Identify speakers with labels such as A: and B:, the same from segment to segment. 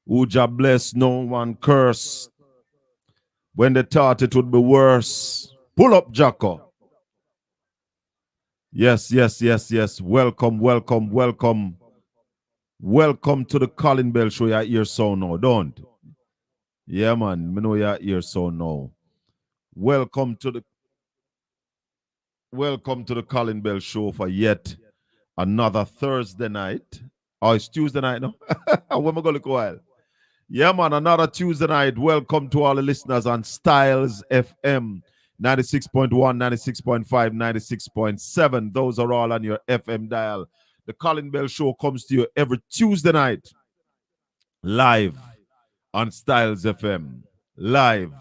A: Who Jah bless, no one curse. When they thought it would be worse. Pull up, Jacko. Yes, yes, yes, yes. Welcome, welcome, welcome. Welcome to the Colin Bell Show. Your ear so now, don't? Yeah, man. Me know your ear so now. Welcome to the Colin Bell Show for yet another Thursday night. Oh, it's Tuesday night now. When am I gonna look a while? Yeah, man, another Tuesday night. Welcome to all the listeners on STYLZ FM 96.1, 96.5, 96.7. Those are all on your FM dial. The Colin Bell Show comes to you every Tuesday night, live on STYLZ FM, live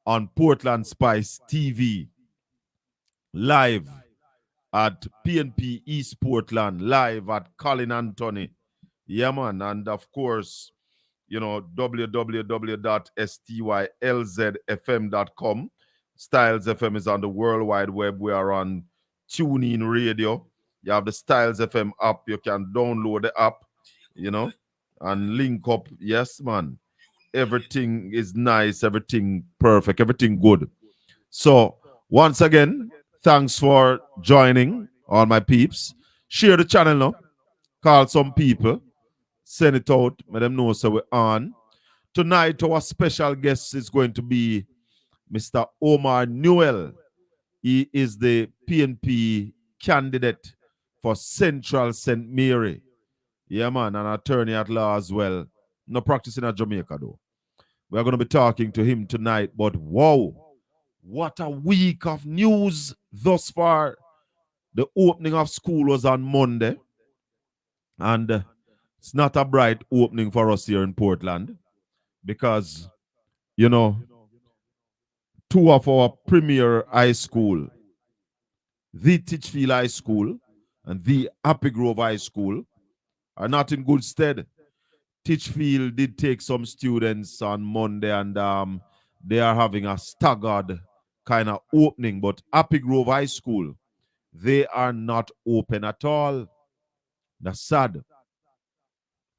A: on Portland Spice TV, live at PNP East Portland, live at Colin Anthony. Yeah, man, and of course, www.stylzfm.com. STYLZ FM is on the World Wide Web. We are on TuneIn Radio. You have the STYLZ FM app. You can download the app, and link up. Yes, man. Everything is nice, everything perfect, everything good. So, once again, thanks for joining, all my peeps. Share the channel now. Call some people. Send it out. Let them know so we're on. Tonight, our special guest is going to be Mr. Omar Newell. He is the PNP candidate for Central St. Mary. Yeah, man, an attorney at law as well. No practicing at Jamaica, though. We're going to be talking to him tonight. But wow, what a week of news thus far. The opening of school was on Monday. And it's not a bright opening for us here in Portland because, you know, two of our premier high school, the Titchfield High School and the Happy Grove High School, are not in good stead. Titchfield did take some students on Monday and they are having a staggered kind of opening, but Happy Grove High School, they are not open at all. That's sad.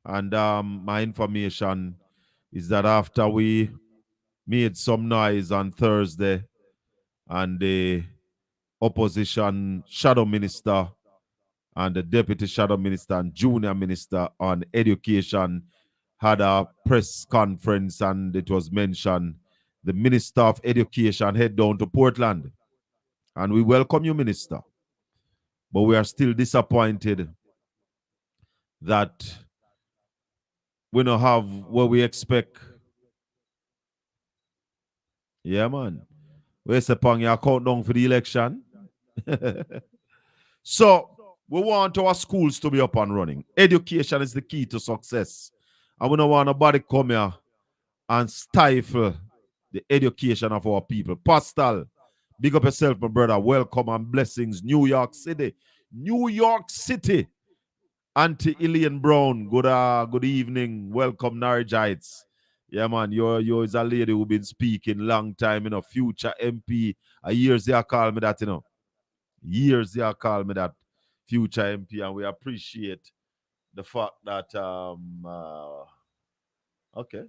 A: And my information is that after we made some noise on Thursday and the opposition shadow minister and the deputy shadow minister and junior minister on education had a press conference and it was mentioned the minister of education head down to Portland. And we welcome you, minister. But we are still disappointed that we don't have what we expect. Yeah, man. Where's the pang your countdown for the election? So we want our schools to be up and running. Education is the key to success. And we don't want nobody come here and stifle the education of our people. Pastel, big up yourself, my brother. Welcome and blessings. New York City. New York City. Auntie Ilian Brown, good evening. Welcome, Narjates. Yeah, man, you're is a lady who been speaking long time, future MP. Years they call me that, Years they call me that future MP, and we appreciate the fact that okay,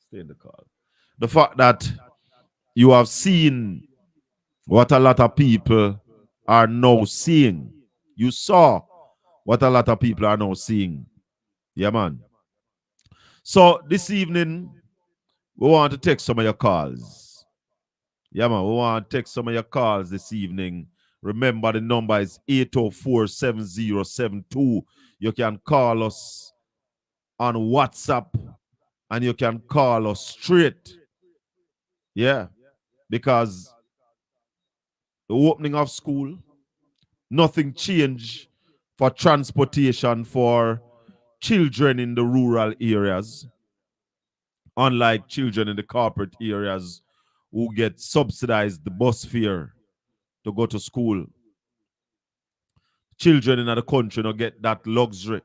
A: stay in the call. The fact that you have seen what a lot of people are now seeing. You saw what a lot of people are now seeing. Yeah, man. So this evening, we want to take some of your calls. Yeah, man. We want to take some of your calls this evening. Remember, the number is 804-7072. You can call us on WhatsApp and you can call us straight. Yeah, because the opening of school, nothing changed for transportation for children in the rural areas, unlike children in the corporate areas who get subsidized the bus fare to go to school. Children in the country don't get that luxury.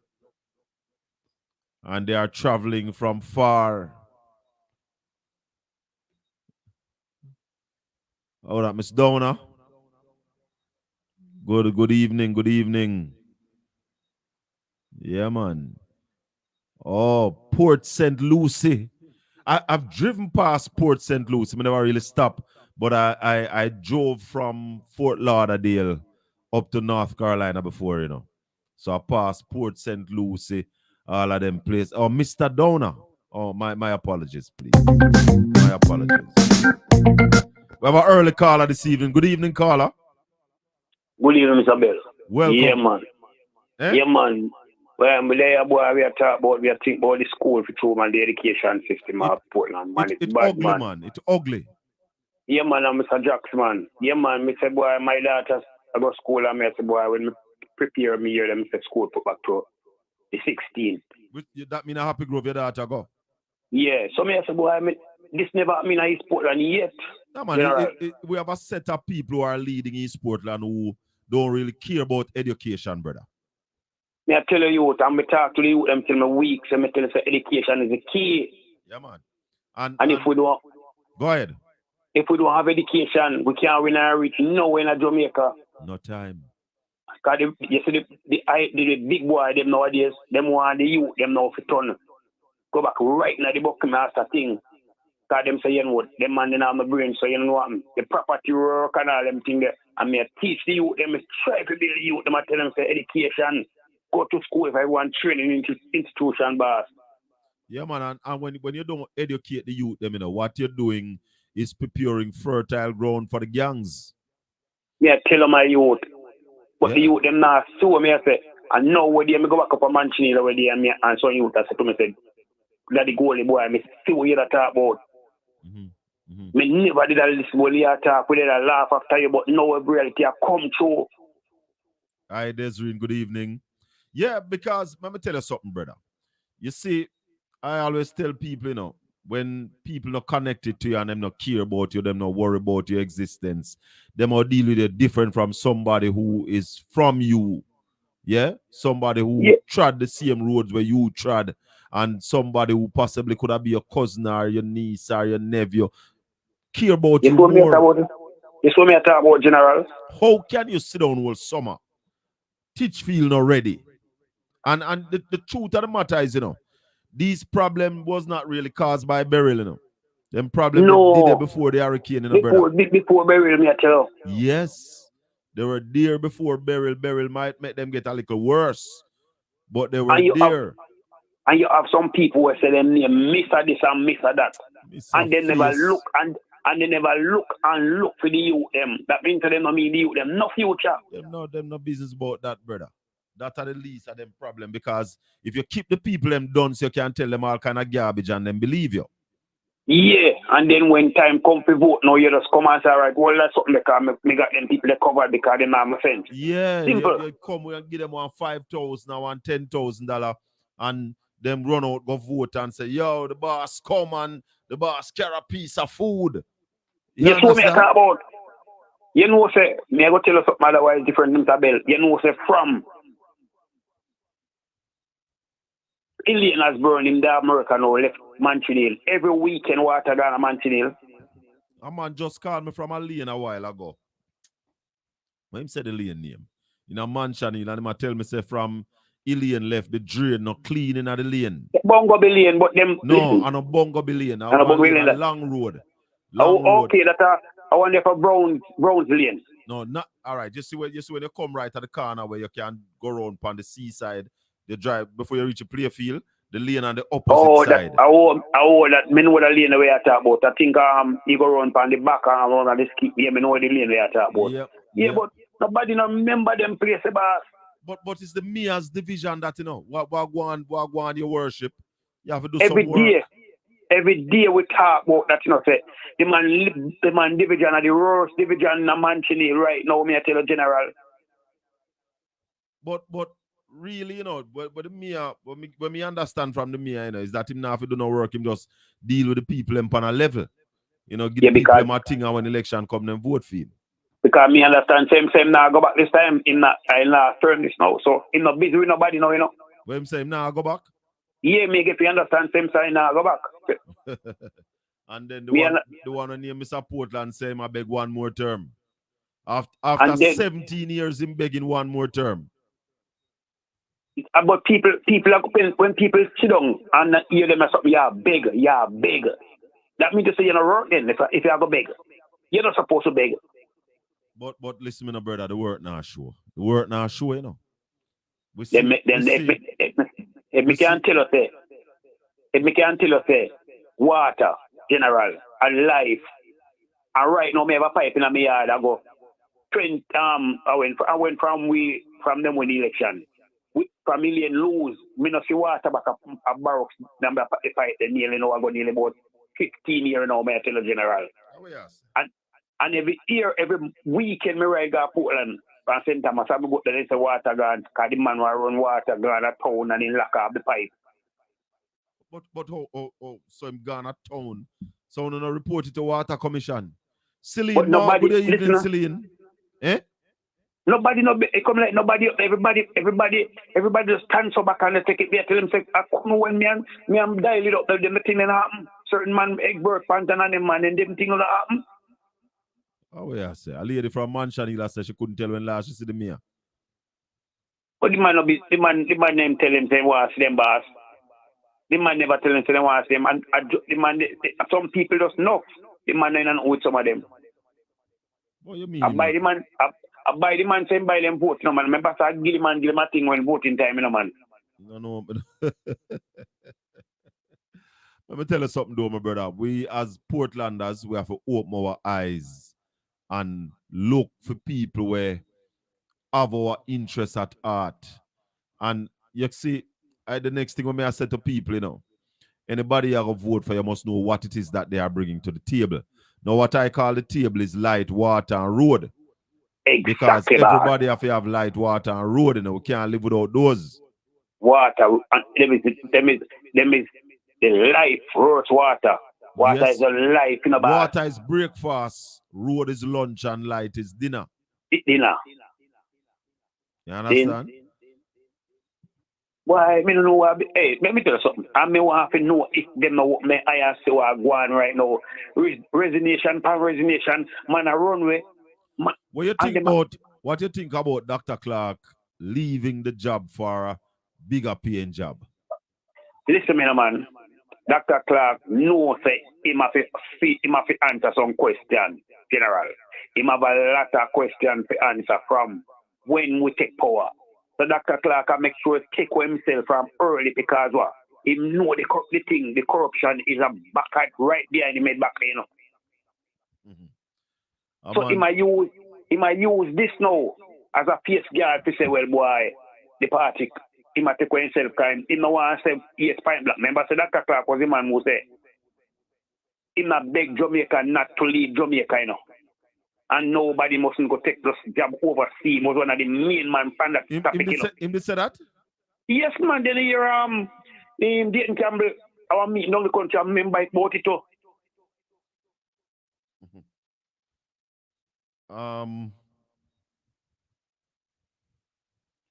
A: And they are traveling from far. All right, Miss Donna. Good evening, good evening. Yeah, man. Oh, Port St. Lucie. I've driven past Port St. Lucie. I never really stopped, but I drove from Fort Lauderdale up to North Carolina before, you know. So I passed Port St. Lucie, all of them places. Oh, Mr. Downer. Oh, my apologies, please. My apologies. We have an early caller this evening. Good evening, caller.
B: Good evening, Mr. Bell. Yeah,
A: Welcome.
B: man.
A: Eh?
B: Yeah, man. Well, me there, boy, we are talking about, we are think about the school for true, man, the education system of Portland, man. It's
A: It
B: bad,
A: ugly,
B: man.
A: man. It ugly.
B: Yeah, man, I'm Mr. Jackson, man. Yeah, man, me say, boy, my daughter, I go to school, and me say, boy, when me prepare me here, them say school put back to the 16th.
A: That mean a Happy Grove your daughter go.
B: Yeah, so me say, boy, this never happened in East Portland yet.
A: No, man, we have a set of people who are leading in Portland who don't really care about education, brother.
B: Me I tell you, and me talk to the youth, them till me weeks, and me tell them say education is the key.
A: Yeah, man.
B: And if we don't,
A: go ahead.
B: If we don't have education, we can't win our reach nowhere in Jamaica.
A: No time.
B: Because you see the big boy, them nowadays, them want the youth, them now for turn. Go back right now the Buckmaster thing. Because them say, you know what, them man in my brain, so you know what, the property work and all them things there. And me teach the youth, them try to build the youth, them I tell them say education, go to school if I want training institution, boss.
A: Yeah, man, and when you don't educate the youth, them, you know, what you're doing is preparing fertile ground for the gangs.
B: Yeah, tell them my youth. But the youth, them now sue me, I say, and now where they go back up a mansion where they and so youth, I said to me, said, that the goalie boy, I see what you talk about. Me never did a listen when you talk with a laugh after you, but now reality I come true.
A: Hi, Desiree, good evening. Yeah, because let me tell you something, brother. You see, I always tell people, you know, when people not connected to you and them not care about you, them not worry about your existence, them will deal with it different from somebody who is from you. Yeah? Somebody who trod the same roads where you trod, and somebody who possibly could have been your cousin or your niece or your nephew. Care about you more.
B: You saw me talk about General.
A: How can you sit down all summer? Teach field already. And the truth of the matter is, you know, these problem was not really caused by burial, you know. Them problem did it before the hurricane, you know, brother.
B: Before burial, me I tell you.
A: Yes. They were there before burial. Burial might make them get a little worse. But they were there.
B: And you have some people who say them name Mr. this and Mr. that. And they never look and they never look for the youth them. That means to them I mean the youth them no future.
A: Them no business about that, brother. That are the least of them problem, because if you keep the people them done, so you can tell them all kind of garbage and them believe you.
B: Yeah, and then when time come to vote, now you just come and say, all right, well, that's something because me got them people covered because they have my fence.
A: Yeah, you come and give them $5,000 now and $10,000 and them run out, go vote and say, yo, the boss come and the boss carry a piece of food.
B: Yes, what me talk about. You know, say, me I go tell you something otherwise different than Mr. Bell. You know, say, from Ilian has burned him down America now, left Montreal. Every weekend water down at Montreal.
A: A man just called me from a lane a while ago. When him said the lane name. In a mansion, and him tell me, say, from Ilian left the drain, not cleaning at the lane.
B: Bongo Billion, but them...
A: No, and a Bongo Billion. A long road.
B: Okay, that I want there for Browns Lane.
A: No, not all right. Just see when you come right at the corner where you can go around on the seaside. You drive before you reach a playfield, the lane on the opposite side.
B: That me know the lane where I talk about. I think you go around on the back and around the skip. Yeah, me know the lane where I talk about. Yeah, but nobody no remember them places, boss.
A: But it's the Mia's division that, you know, what go on your worship. You have to do
B: every
A: some work.
B: Every day we talk about that, you know, say the man division of the worst division in Manchini right now, me I tell you, General.
A: But really, you know, but the Mia, when me understand from the Mia, you know, is that him now if he do no work, him just deal with the people on a level. You know, give the people them a thing and when election come, then vote for him.
B: Because me understand same now go back this time in that turn this now. So him not busy with nobody now, you know.
A: What him say him now go back?
B: Yeah, make if you understand same sign now go back.
A: And then the one on name Mr. Portland say him I beg one more term. After 17 years him begging one more term.
B: But people are, when people sit down and hear them as something, yeah, beg. That means to say you're not work then if you have a beg. You're not supposed to beg.
A: But listen, my brother, the work now show. The work now show, you know. We
B: Then
A: see,
B: if me can tell you say, water, general, and life, and right now me have a pipe in my yard. I go, I went from them win election. From million lose, me not see water back a barracks number pipe nearly now. I go nearly about 15 years now. Me tell you, general.
A: Oh, yes.
B: And every year, every weekend, me ride to Portland and St. Thomas. I go there, it's a water gun, because the man will run water gun at town and he lock up the pipe.
A: But so I'm gone at town. So I'm gonna report it to Water Commission. Celine, good evening, Celine. Eh?
B: Nobody it come like nobody, everybody just stand so back and they take it there. Tell them say, I come when me am dial it up, them thing that happen. Certain man egg bird pantan and them man and them thing that happen.
A: Oh yeah, say a lady from Mansion Hill said she couldn't tell when last she see the mayor.
B: But the man name tell him say was them boss. The man never tell him say they want them, and the man some people just know the man ain't with some of them.
A: What you mean?
B: I buy the man saying buy them vote, no man. Remember I give the man a thing when voting time, no man.
A: No. Let me tell you something though, my brother. We as Portlanders, we have to open our eyes and look for people where have our interest at heart. And you see, the next thing when I say to people, you know, anybody you vote for, you must know what it is that they are bringing to the table. Now, what I call the table is light, water, and road.
B: Exactly.
A: Because everybody have to have light, water, and road, you know. We can't live without those.
B: Water, and them is the life, road, water. Water is the life in a bar.
A: Water is breakfast, road is lunch, and light is dinner.
B: Dinner.
A: You understand?
B: Why, me don't know what. Hey, let me tell you something. I may want to know if them know what I say what go on right now. Resignation, man, a runway.
A: What you think about Dr. Clark leaving the job for a bigger paying job?
B: Listen, man. Dr. Clark knows say he must answer some question, General. He have a lot of questions to answer from when we take power. So Dr. Clark can make sure he take himself from early because what? He know the corruption is a back right behind him back, you know. Mm-hmm. So he might use this now as a face guard to say, well, boy, the party, he might take himself kind. He no want to say, yes, pint black. Remember, so Dr. Clark was the man who said, he not beg Jamaica not to leave Jamaica, you know. And nobody mustn't go take this job overseas. He was one of the main man from that topic, you know.
A: Him say that?
B: Yes, man. Then here, Dayton Campbell, our meeting down the country, I remember about it too.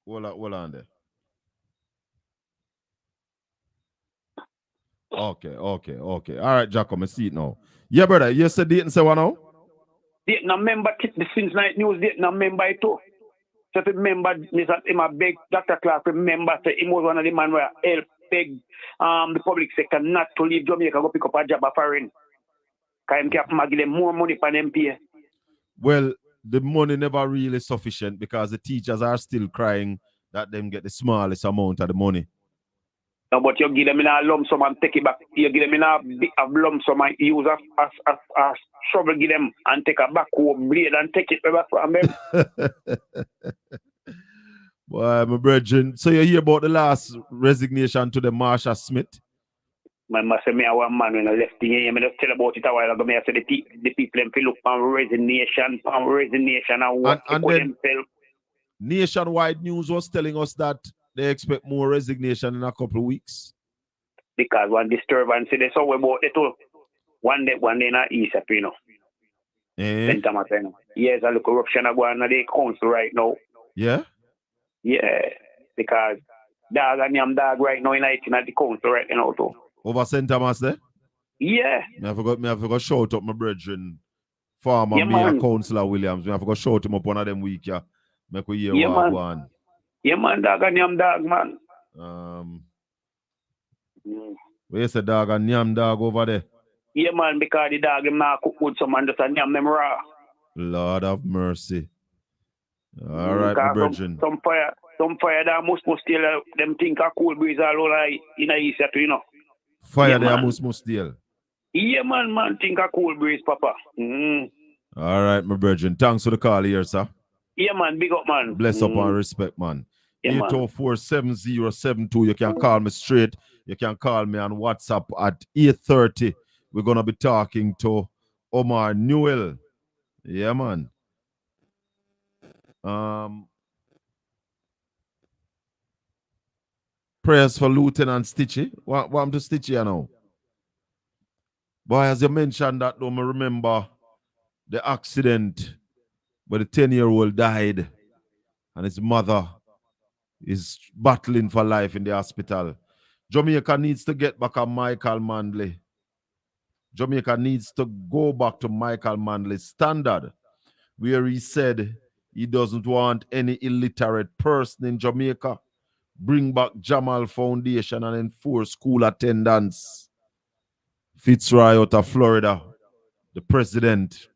A: Hold on there. Okay. All right, Jacob, I see it now. Yeah, brother, you said Dayton say what now?
B: Dayton member the Since Night News, Dayton member it too. So if you remember, I beg Dr. Clark, remember, say he was one of the man where help beg the public sector not to leave Jamaica, go pick up a job of foreign. Because him can give them more money for them pay.
A: Well, the money never really sufficient because the teachers are still crying that them get the smallest amount of the money.
B: No, but you give them in a lump sum and take it back. You give them in a big lump sum and use a shovel, give them and take a backhoe blade and take it back from them.
A: Boy, my brethren. So you hear about the last resignation to the Marsha Smith?
B: Man must say me a one man when I left the game. I just tell about it a while ago. I say the people them look on resignation and what to put themselves.
A: Nationwide News was telling us that they expect more resignation in a couple of weeks.
B: Because one disturbance, they saw about it too. One day not east, you know. St. Thomas, you know. Yes, a look corruption going on the council right now.
A: Yeah?
B: Yeah. Because dog and yam dog right now in the council right now too.
A: Over St. Thomas there?
B: Yeah.
A: I forgot shout up my brethren, former Mayor Councillor Williams. I forgot shout him up one of them week, yeah. Make we hear what go on.
B: Yeah, man, dog and yam dog, man.
A: Um,
B: Mm.
A: where's the dog and yam dog over there?
B: Yeah, man, because the dog him not cook good, so man just a yam them raw.
A: Lord of mercy. All
B: Mm.
A: right, my
B: Cause
A: brethren.
B: some fire that must still them think a cool breeze all over in a east, you know. Yeah,
A: Fire there,
B: man.
A: must deal.
B: Yeah, man, think a cool breeze, papa. Mm.
A: All right, my brethren. Thanks for the call here, sir.
B: Yeah, man, big up, man.
A: Bless up and
B: Mm.
A: respect, man.
B: Yeah, man.
A: 804-7072. You can call me straight. You can call me on WhatsApp at 8:30. We're gonna be talking to Omar Newell. Yeah, man. Um, prayers for Lieutenant Stitchy. What I'm to Stitchy, you know. Boy, as you mentioned that, don't remember the accident where the 10-year-old died and his mother is battling for life in the hospital. Jamaica needs to get back on Michael Manley. Jamaica needs to go back to Michael Manley's standard, where he said he doesn't want any illiterate person in Jamaica. Bring back Jamal Foundation and enforce school attendance. Fitzroy out of Florida, the president,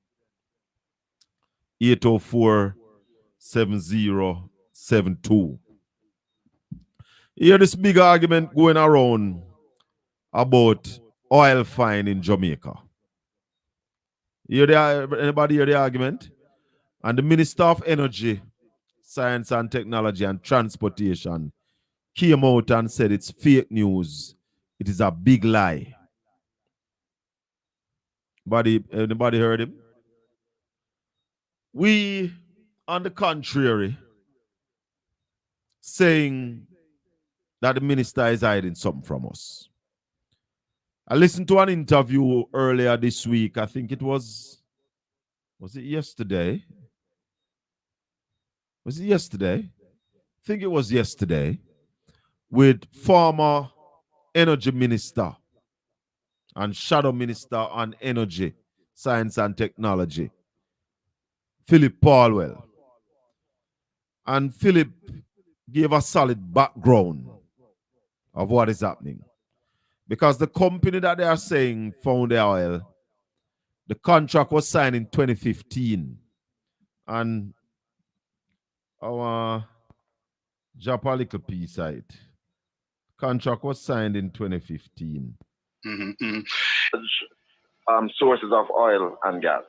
A: 804-7072. Hear this big argument going around about oil fine in Jamaica. Anybody hear the argument? And the Minister of Energy, Science and Technology and Transportation came out and said it's fake news. It is a big lie. Anybody heard him? We, on the contrary, saying that the minister is hiding something from us. I listened to an interview earlier this week. I think it was it yesterday? Was it yesterday? I think it was yesterday with former energy minister and shadow minister on energy, science and technology, Philip Paulwell. And Philip gave a solid background of what is happening. Because the company that they are saying found the oil, the contract was signed in 2015. And our drop a little piece of it. Contract was signed in 2015.
C: Sources of oil and gas.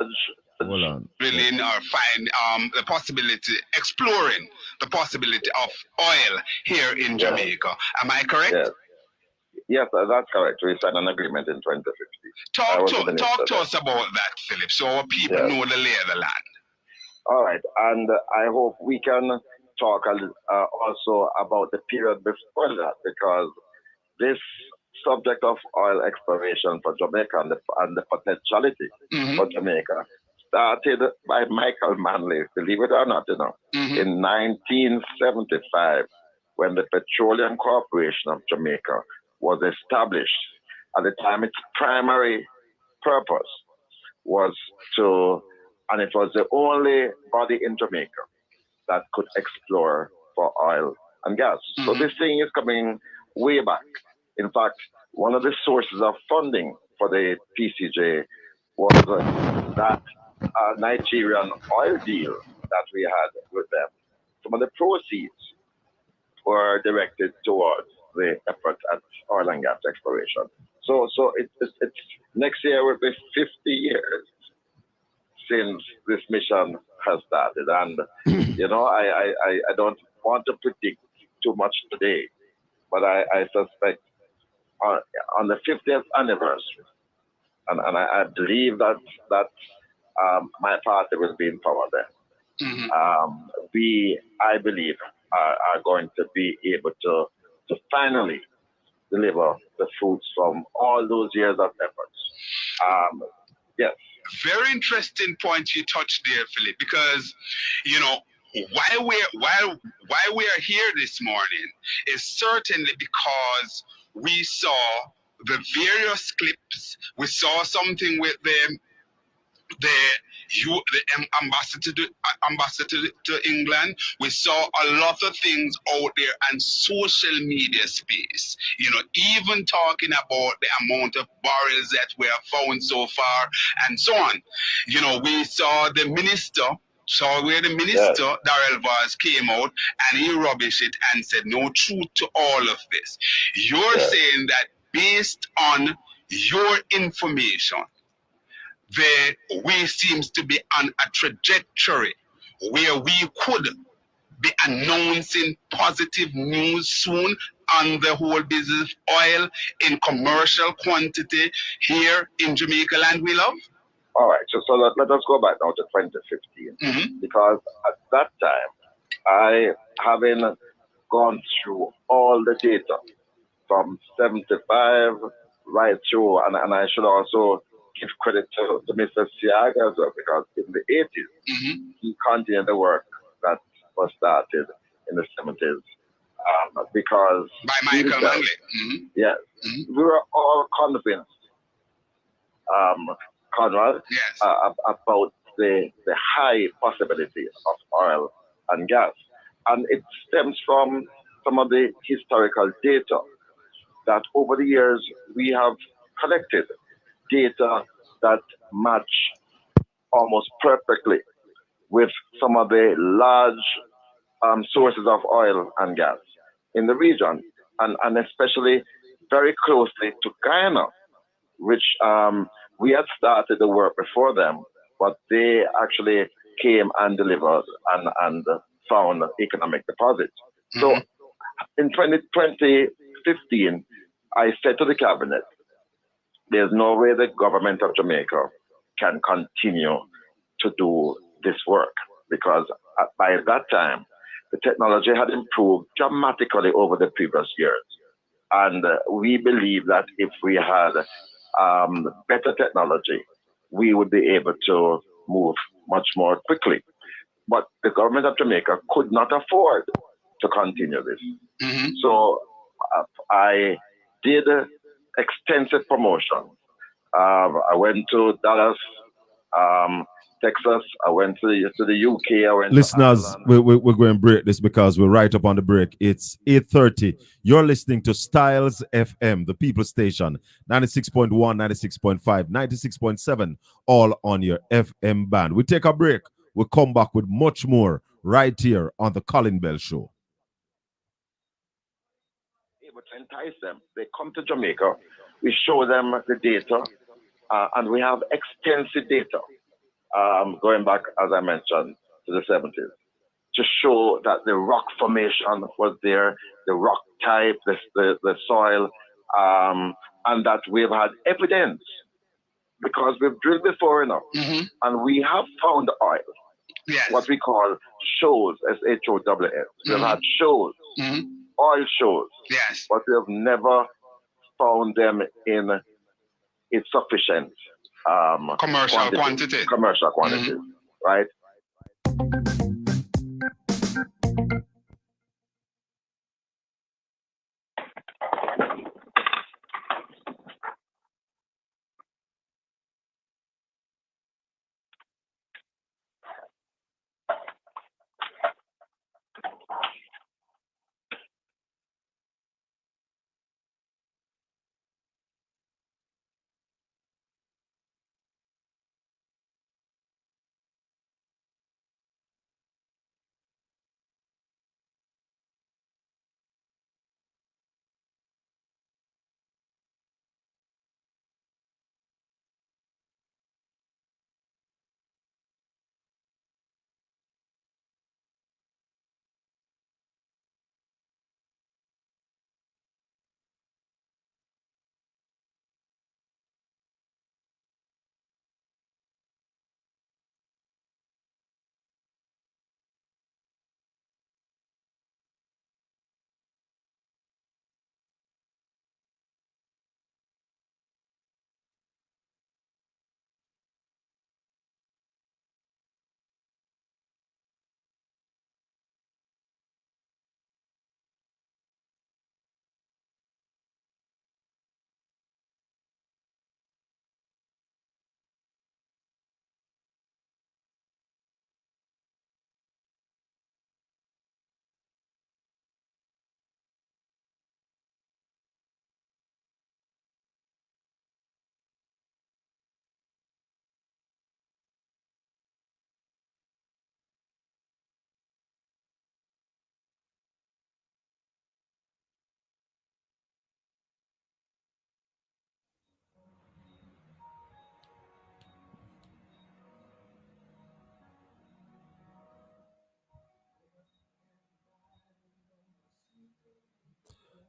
A: Hold on.
D: Drilling or find the possibility, exploring the possibility of oil here in Jamaica. Am I correct?
C: Yes. Yes, that's correct. We signed an agreement in 2015.
D: Talk to us about that, Philip, so our people know the lay of the land.
C: All right, and I hope we can talk also about the period before that, because this subject of oil exploration for Jamaica and the potentiality for Jamaica started by Michael Manley, believe it or not, in 1975, when the Petroleum Corporation of Jamaica was established. At the time, its primary purpose was and it was the only body in Jamaica that could explore for oil and gas. So this thing is coming way back. In fact, one of the sources of funding for the PCJ was that Nigerian oil deal that we had with them. Some of the proceeds were directed towards the effort at oil and gas exploration. So it's next year will be 50 years since this mission has started, and I don't want to predict too much today, but I suspect on the 50th anniversary, and I believe that my party will be in power there. I believe, are going to be able to finally deliver the fruits from all those years of efforts. Yes.
D: Very interesting point you touched there, Philip, because why we are here this morning is certainly because we saw the various clips. We saw something with the ambassador to England. We saw a lot of things out there on social media space. Even talking about the amount of barrels that we have found so far, and so on. We saw the minister. So where the minister, Darrell Vaz, came out and he rubbished it and said no truth to all of this. You're saying that based on your information, we seems to be on a trajectory where we could be announcing positive news soon on the whole business of oil in commercial quantity here in Jamaica land we love?
C: All right, so let us go back now to 2015, because at that time, I, having gone through all the data from 75 right through, and I should also give credit to Mr. Siaga as well, because in the 80s, he continued the work that was started in the 70s. Because
D: by Michael Manley.
C: Yes, we were all convinced, Conrad, about the high possibility of oil and gas. And it stems from some of the historical data that over the years we have collected data that match almost perfectly with some of the large sources of oil and gas in the region, and especially very closely to Guyana, which we had started the work before them, but they actually came and delivered and found economic deposits. So in 2015, I said to the cabinet, there's no way the government of Jamaica can continue to do this work, because by that time, the technology had improved dramatically over the previous years. And we believe that if we had better technology, we would be able to move much more quickly. But the government of Jamaica could not afford to continue this. So I did extensive promotion. I went to Dallas, Texas. I went to the UK. I went
A: Listeners, we're going to break this because we're right up on the break. It's 8:30. You're listening to STYLZ FM, the People Station, 96.1, 96.5, 96.7, all on your FM band. We take a break. We'll come back with much more right here on the Colin Bell Show.
C: Able to entice them. They come to Jamaica. We show them the data, and we have extensive data. Going back, as I mentioned, to the 70s, to show that the rock formation was there, the rock type, the soil, and that we've had evidence, because we've drilled before enough, and we have found oil, what we call shows, SHOWS. We've had shows, oil shows, but we have never found them in sufficient
D: commercial quantity.
C: Commercial quantity, right?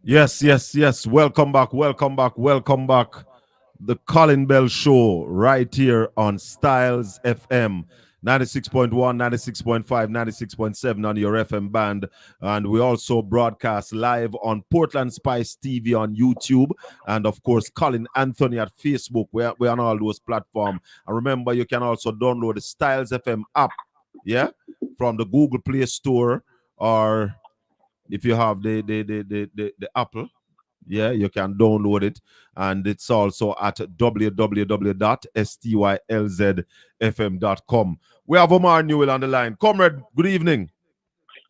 A: Yes, yes, yes. Welcome back, welcome back, welcome back. The Colin Bell Show right here on STYLZ FM. 96.1, 96.5, 96.7 on your FM band. And we also broadcast live on Portland Spice TV on YouTube. And of course, Colin Anthony at Facebook. We're on all those platforms. And remember, you can also download the STYLZ FM app, yeah, from the Google Play Store, or if you have the Apple, yeah, you can download it. And it's also at www.stylzfm.com. We have Omar Newell on the line. Comrade, good evening.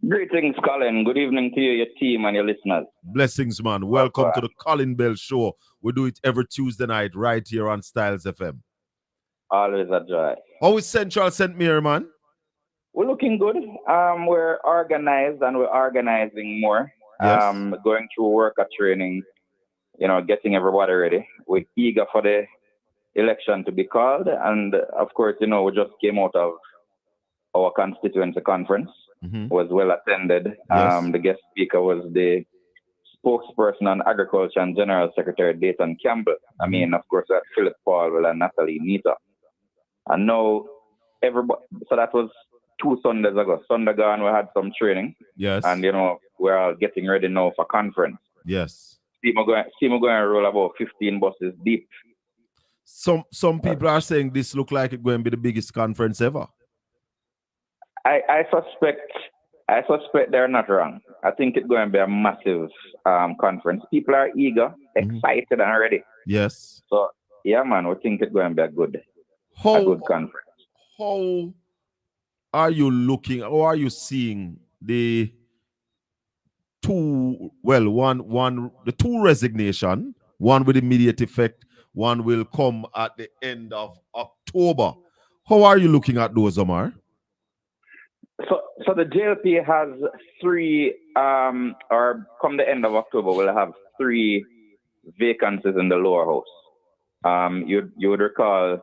E: Greetings, Colin. Good evening to you, your team, and your listeners.
A: Blessings, man. Welcome to the Colin Bell Show. We do it every Tuesday night right here on STYLZ FM.
E: Always a joy.
A: How is Central St. Mary, man?
E: We're looking good. We're organized and we're organizing more.
A: Yes.
E: Going through worker training, getting everybody ready. We're eager for the election to be called. And of course, we just came out of our constituency conference.
A: Mm-hmm.
E: Was well attended.
A: Yes.
E: The guest speaker was the spokesperson on agriculture and General Secretary Dayton Campbell. I mean, of course, we had Philip Paul and Natalie Nita. And now everybody, so that was 2 Sundays ago. Sunday gone, we had some training.
A: Yes.
E: And, we're all getting ready now for conference.
A: Yes.
E: See me going to roll about 15 buses deep.
A: Some people are saying this look like it's going to be the biggest conference ever.
E: I suspect they're not wrong. I think it's going to be a massive conference. People are eager, excited, and ready.
A: Yes.
E: So, yeah, man, we think it's going to be a good conference.
A: How are you looking, or are you seeing the two resignation, one with immediate effect, one will come at the end of October? How are you looking at those, Omar?
E: So the JLP has 3, or come the end of October, we'll have 3 vacancies in the lower house. You would recall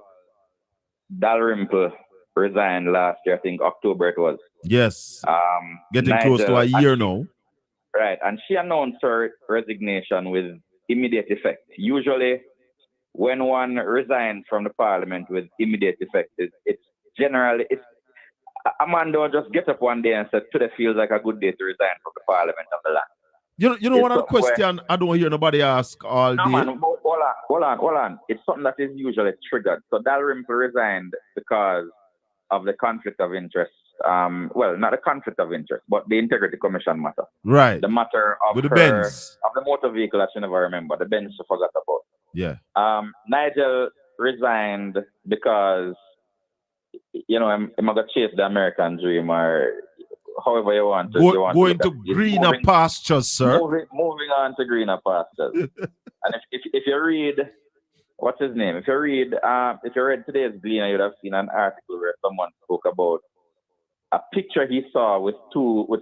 E: Dalrymple resigned last year, I think October it was.
A: Yes. Getting close to a year now.
E: Right, and she announced her resignation with immediate effect. Usually, when one resigns from the parliament with immediate effect, it's generally a man don't just get up one day and say, today feels like a good day to resign from the parliament of the land.
A: You know one other question I don't hear nobody ask all day?
E: Man, hold on. It's something that is usually triggered. So Dalrymple resigned because of the conflict of interest. Well, not the conflict of interest, but the integrity commission matter.
A: Right.
E: The matter of
A: with the Benz.
E: Of the motor vehicle that she never remember. The Benz she forgot about.
A: Yeah.
E: Nigel resigned because I'm going to chase the American dream, or however you want to.
A: Going to greener pastures, sir.
E: Moving on to greener pastures. And if you read, what's his name? If you read today's Gleaner, you would have seen an article where someone spoke about a picture he saw with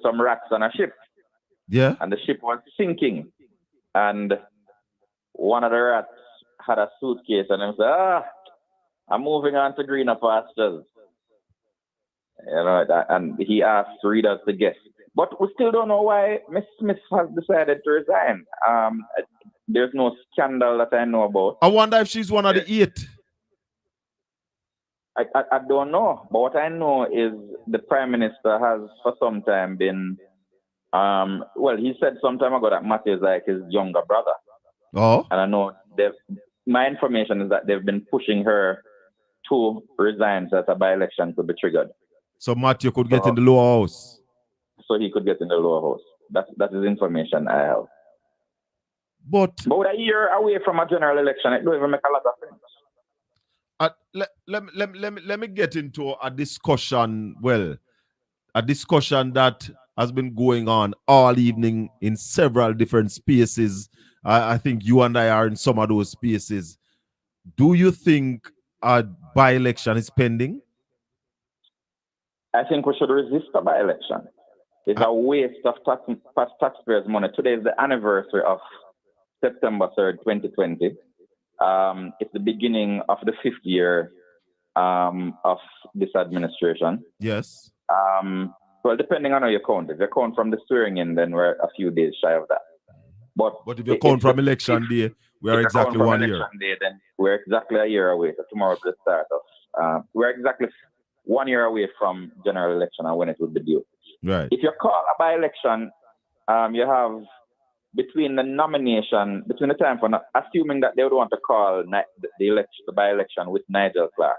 E: some rats on a ship.
A: Yeah.
E: And the ship was sinking. And one of the rats had a suitcase and he said, I'm moving on to greener pastures. And he asked readers to guess. But we still don't know why Miss Smith has decided to resign. There's no scandal that I know about.
A: I wonder if she's one of the 8.
E: I don't know. But what I know is the Prime Minister has for some time been, he said some time ago that Matthew is like his younger brother.
A: Oh.
E: And I know my information is that they've been pushing her to resign so that a by-election could be triggered.
A: So Matthew could get in the lower house.
E: So he could get in the lower house. That is information I have.
A: But
E: with a year away from a general election, it don't even make a lot of sense.
A: Let me get into a discussion. Well, a discussion that has been going on all evening in several different spaces. I think you and I are in some of those spaces. Do you think a by-election is pending?
E: I think we should resist a by-election. It's a waste of taxpayers' money. Today is the anniversary of September 3rd, 2020. It's the beginning of the 5th year of this administration.
A: Yes.
E: Well, depending on how you count. If you count from the swearing in, then we're a few days shy of that. But
A: if you count from election day, we are exactly 1 year.
E: Election day, then we're exactly a year away. So tomorrow is the start of. We're exactly 1 year away from general election and when it will be due.
A: Right.
E: If you call a by-election, you have between the time for assuming that they would want to call the by-election with Nigel Clark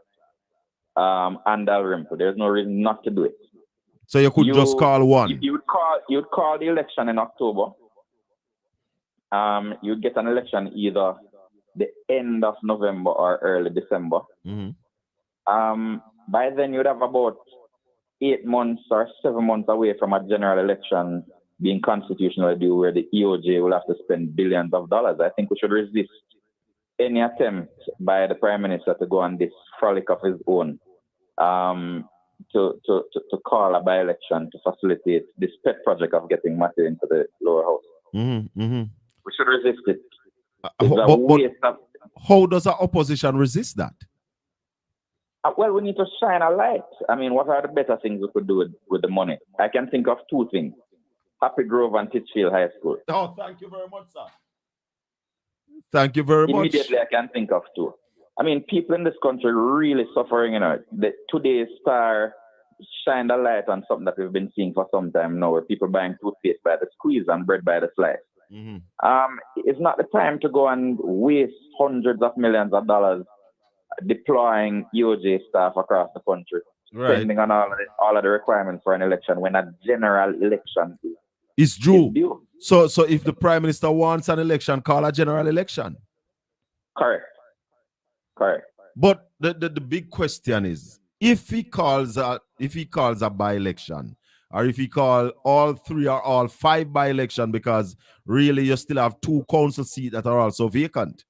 E: and Dalrymple. There's no reason not to do it.
A: So you could just call one.
E: You'd call the election in October. You'd get an election either the end of November or early December.
A: Mm-hmm.
E: By then you'd have about 8 months or 7 months away from a general election being constitutionally due, where the EOJ will have to spend billions of dollars. I think we should resist any attempt by the Prime Minister to go on this frolic of his own to call a by-election to facilitate this pet project of getting Matthew into the lower house.
A: Mm-hmm. Mm-hmm.
E: We should resist it.
A: But how does our opposition resist that?
E: Well, we need to shine a light. I mean, what are the better things we could do with the money? I can think of 2 things. Happy Grove and Titchfield High School.
A: Oh, thank you very much, sir. Thank you very much.
E: Immediately, I can think of 2. I mean, people in this country really suffering, Today's Star shined a light on something that we've been seeing for some time now, where people buying toothpaste by the squeeze and bread by the slice.
A: Mm-hmm.
E: It's not the time to go and waste hundreds of millions of dollars deploying EOJ staff across the country, spending on all of the requirements for an election when a general election
A: is due. So if the Prime Minister wants an election, call a general election.
E: Correct.
A: But the big question is, if he calls a by-election, or if he call all 3 or all 5 by-election, because really you still have 2 council seats that are also vacant.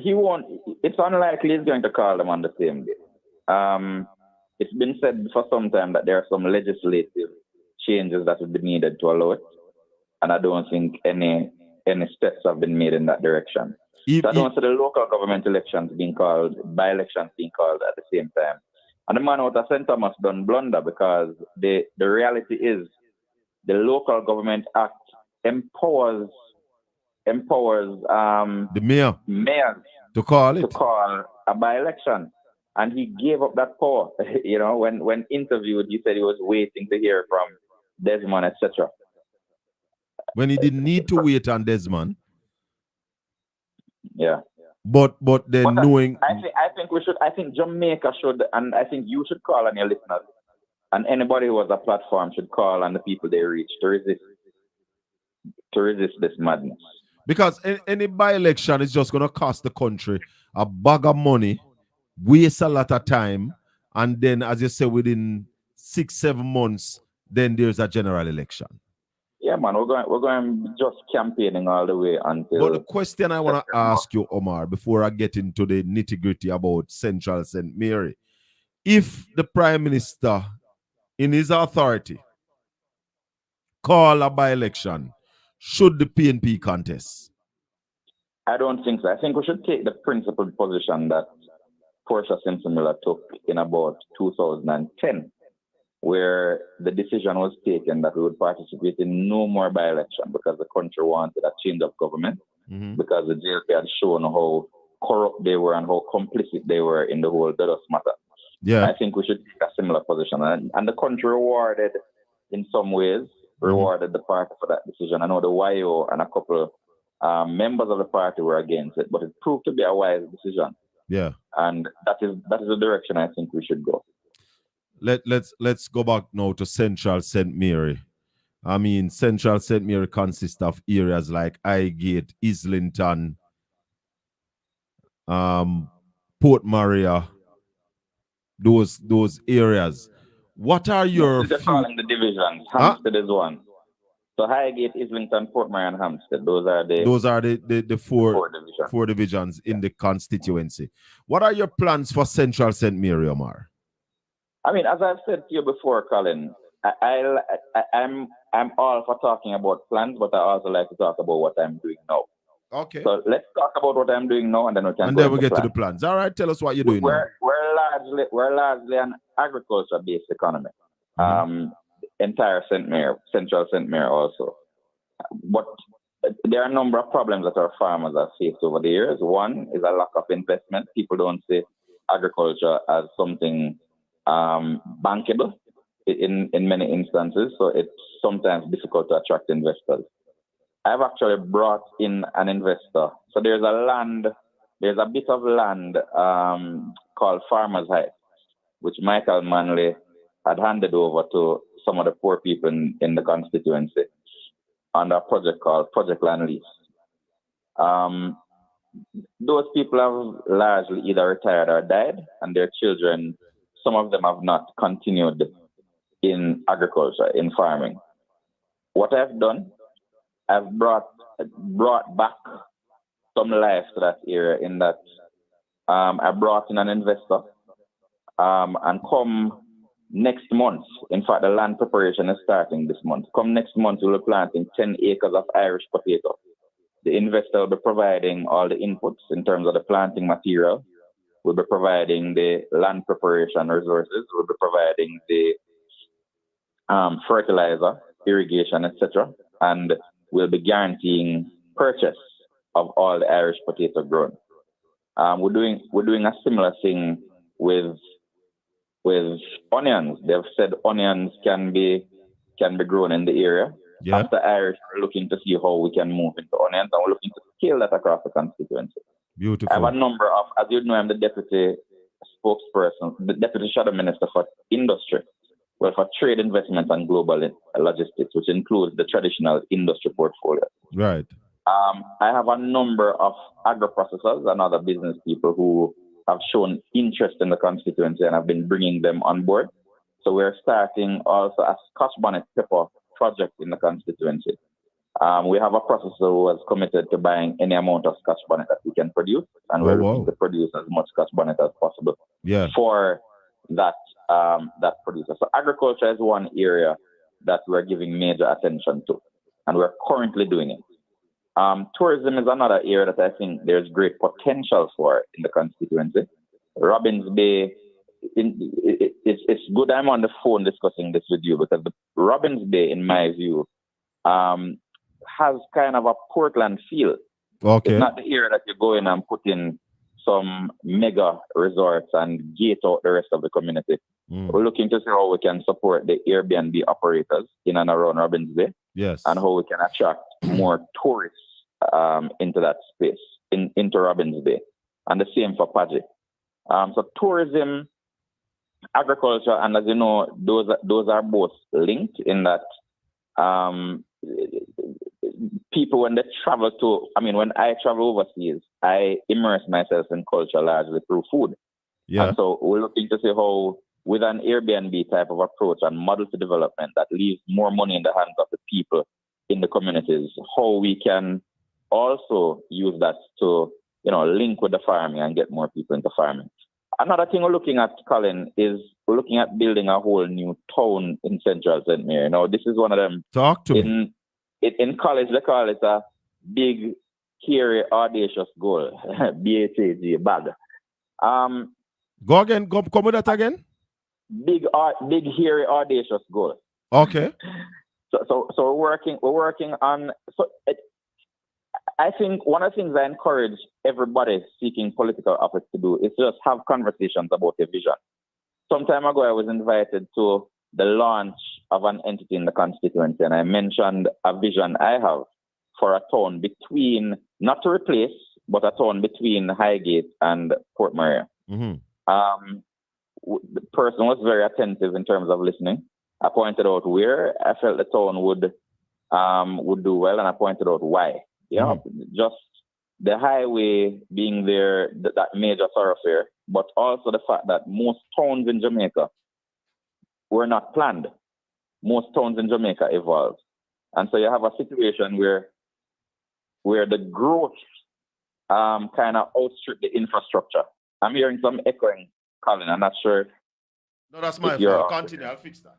E: He won't. It's unlikely he's going to call them on the same day. It's been said for some time that there are some legislative changes that would be needed to allow it, and I don't think any steps have been made in that direction. So I don't see the local government elections being called, by-elections being called at the same time. And the man out of St. Thomas done blunder, because the reality is the Local Government Act empowers
A: the mayors to call
E: a by-election, and he gave up that power. When interviewed, he said he was waiting to hear from Desmond, etc.
A: When he didn't need to wait on Desmond.
E: Yeah.
A: But knowing,
E: I think Jamaica should, and I think you should call on your listeners, and anybody who has a platform should call on the people they reach to resist this madness.
A: Because any by-election is just going to cost the country a bag of money, waste a lot of time, and then, as you say, within 6-7 months, then there's a general election.
E: Yeah, man, we're going just campaigning all the way until.
A: But the question I want to ask you, Omar, before I get into the nitty-gritty about Central St. Mary, if the Prime Minister, in his authority, call a by-election, should the PNP contest?
E: I don't think so. I think we should take the principled position that Portia Simpson Miller took in about 2010, where the decision was taken that we would participate in no more by-election because the country wanted a change of government, because the JLP had shown how corrupt they were and how complicit they were in the whole Dodos matter.
A: Yeah,
E: I think we should take a similar position. And the country rewarded, in some ways, rewarded the party for that decision. I know the YO and a couple members of the party were against it, but it proved to be a wise decision.
A: Yeah.
E: And that is the direction I think we should go.
A: Let's go back now to Central St. Mary. I mean, Central St. Mary consists of areas like Highgate, Islington, Port Maria, those areas. What are your
E: They're calling the divisions. Hampstead is one. So Highgate, Islington, Port Maria, and Hampstead. Those are the four divisions in the constituency. What are your plans for Central St. Mary, Omar? I mean, as I've said to you before, Colin, I'm all for talking about plans, but I also like to talk about what I'm doing now.
A: Okay.
E: So let's talk about what I'm doing now, and then we can.
A: And then we get to the plans. All right. Tell us what you're doing now.
E: We're largely an agriculture-based economy. Entire St. Mary, Central St. Mary also. But there are a number of problems that our farmers have faced over the years. One is a lack of investment. People don't see agriculture as something bankable in many instances, so it's sometimes difficult to attract investors. I've actually brought in an investor. So there's a bit of land called Farmers Heights, which Michael Manley had handed over to some of the poor people in the constituency under a project called Project Land Lease. Those people have largely either retired or died, and their children, some of them have not continued in agriculture, in farming. What I've done, I've brought back some life to that area in that I brought in an investor and come next month, in fact, the land preparation is starting this month. Come next month, we'll be planting 10 acres of Irish potato. The investor will be providing all the inputs in terms of the planting material. We'll be providing the land preparation resources. We'll be providing the fertilizer, irrigation, etc. And we'll be guaranteeing purchase of all the Irish potato grown. We're doing a similar thing with onions. They've said onions can be grown in the area.
A: Yeah.
E: After Irish, we're looking to see how we can move into onions, and we're looking to scale that across the constituency.
A: Beautiful.
E: I have a number of, as you know, I'm the deputy spokesperson, the deputy shadow minister for industry, well, for trade, investment, and global logistics, which includes the traditional industry portfolio.
A: Right.
E: I have a number of agro-processors and other business people who have shown interest in the constituency, and I've been bringing them on board. So we're starting also a Scotch bonnet pepper project in the constituency. We have a processor who has committed to buying any amount of Scotch bonnet that we can produce, and we're looking to produce as much Scotch bonnet as possible for that producer. So agriculture is one area that we're giving major attention to, and we're currently doing it. Tourism is another area that I think there's great potential for in the constituency. Robins Bay, it's good I'm on the phone discussing this with you, because the Robins Bay, in my view, has kind of a Portland feel.
A: Okay.
E: It's not the area that you go in and put in some mega resorts and gate out the rest of the community. We're looking to see how we can support the Airbnb operators in and around Robins Bay.
A: Yes.
E: And how we can attract more tourists into that space, into Robins Bay. And the same for Paget. So tourism, agriculture, and as you know, those are both linked in that people, when they travel to, when I travel overseas, I immerse myself in culture largely through food. Yeah. And so we're looking to see how, with an Airbnb type of approach and model to development that leaves more money in the hands of the people in the communities, how we can also use that to, link with the farming and get more people into farming. Another thing we're looking at, Colin, is we're looking at building a whole new town in Central St. Mary. Now, this is one of them.
A: Talk to me.
E: In college, they call it a big, hairy, audacious goal. BATG, bag.
A: Go again. Come with that again.
E: Big, hairy, audacious goal.
A: Okay.
E: So we're working on. So I think one of the things I encourage everybody seeking political office to do is just have conversations about a vision. Some time ago, I was invited to the launch of an entity in the constituency, and I mentioned a vision I have for a town between, not to replace, but a town between Highgate and Port Maria. Mm-hmm. The person was very attentive in terms of listening. I pointed out where I felt the town would do well, and I pointed out why. Just the highway being there, that major thoroughfare, but also the fact that most towns in Jamaica were not planned. Most towns in Jamaica evolved. And so you have a situation where the growth kind of outstripped the infrastructure. I'm hearing some echoing, Colin. I'm not sure.
A: No, that's my fault. Continue. I'll fix that.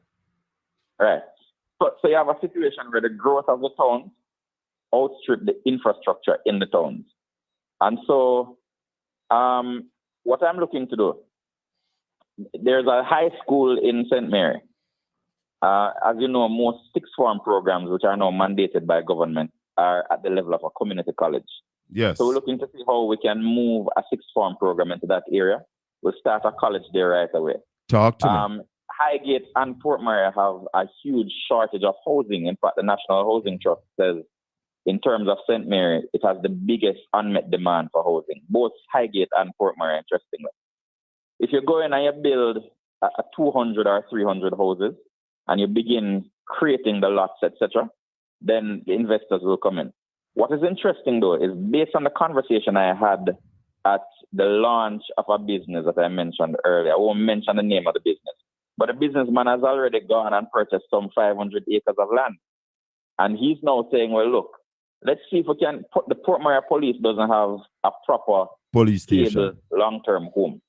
E: Right. So you have a situation where the growth of the towns outstripped the infrastructure in the towns. And so what I'm looking to do, there's a high school in St. Mary. As you know, most sixth form programs, which are now mandated by government, are at the level of a community college.
A: Yes.
E: So we're looking to see how we can move a sixth form program into that area. We'll start a college there right away.
A: Talk to me.
E: Highgate and Port Maria have a huge shortage of housing. In fact, the National Housing Trust says, in terms of St. Mary, it has the biggest unmet demand for housing, both Highgate and Port Maria, interestingly. If you go in and you build a 200 or 300 houses and you begin creating the lots, etc., then the investors will come in. What is interesting, though, is based on the conversation I had at the launch of a business that I mentioned earlier. I won't mention the name of the business, but the businessman has already gone and purchased some 500 acres of land. And he's now saying, well, look, let's see if we can put the Port Maria police doesn't have a proper
A: police station,
E: stable, long-term home.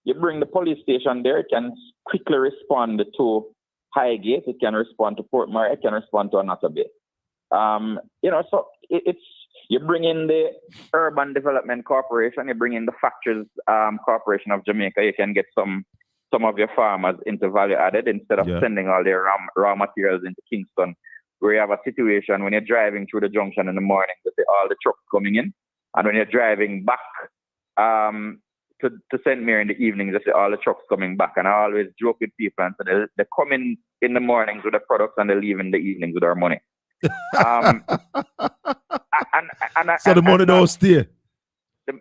E: You bring the police station there, it can quickly respond to Highgate, it can respond to Port Maria, it can respond to Anata Bay. So it's you bring in the Urban Development Corporation, you bring in the Factories Corporation of Jamaica, you can get some of your farmers into value added instead of sending all their raw materials into Kingston, where you have a situation when you're driving through the junction in the morning, you see all the trucks coming in, and when you're driving back to St. Mary in the evening, you see all the trucks coming back. And I always joke with people and say they come in the mornings with the products and they leave in the evenings with our money.
A: So the money don't stay.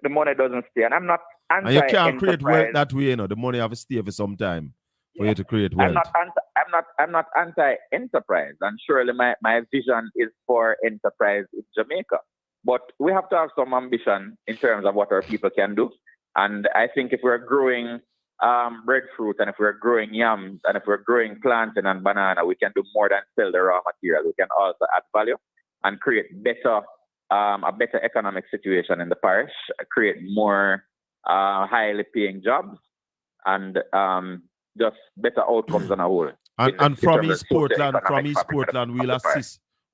E: The money doesn't stay, and I'm not anti.
A: And you can't create wealth that way, The money have to stay for some time for you to create wealth.
E: I'm not anti-enterprise, and surely my vision is for enterprise in Jamaica. But we have to have some ambition in terms of what our people can do. And I think if we're growing breadfruit, and if we're growing yams, and if we're growing plantain and banana, we can do more than sell the raw material. We can also add value and create a better economic situation in the parish, create more highly paying jobs, and just better outcomes on a whole.
A: And from East Portland,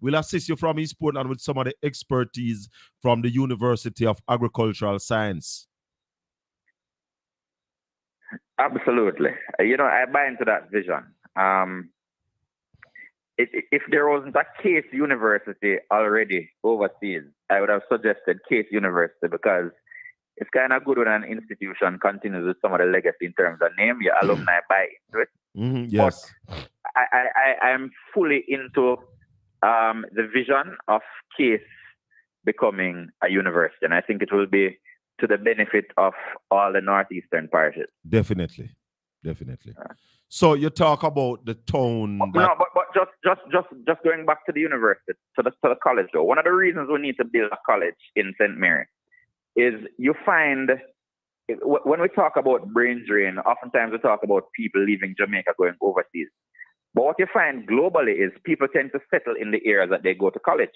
A: we'll assist you from East Portland with some of the expertise from the University of Agricultural Science.
E: Absolutely. I buy into that vision. If there wasn't a Case University already overseas, I would have suggested Case University, because it's kind of good when an institution continues with some of the legacy in terms of name. Your alumni buy into it.
A: Yes.
E: But I am fully into the vision of Case becoming a university, and I think it will be to the benefit of all the northeastern parishes.
A: Definitely. So you talk about the tone.
E: No, but just going back to the university, to the college though. One of the reasons we need to build a college in St. Mary is you find, when we talk about brain drain, oftentimes we talk about people leaving Jamaica going overseas. But what you find globally is people tend to settle in the areas that they go to college.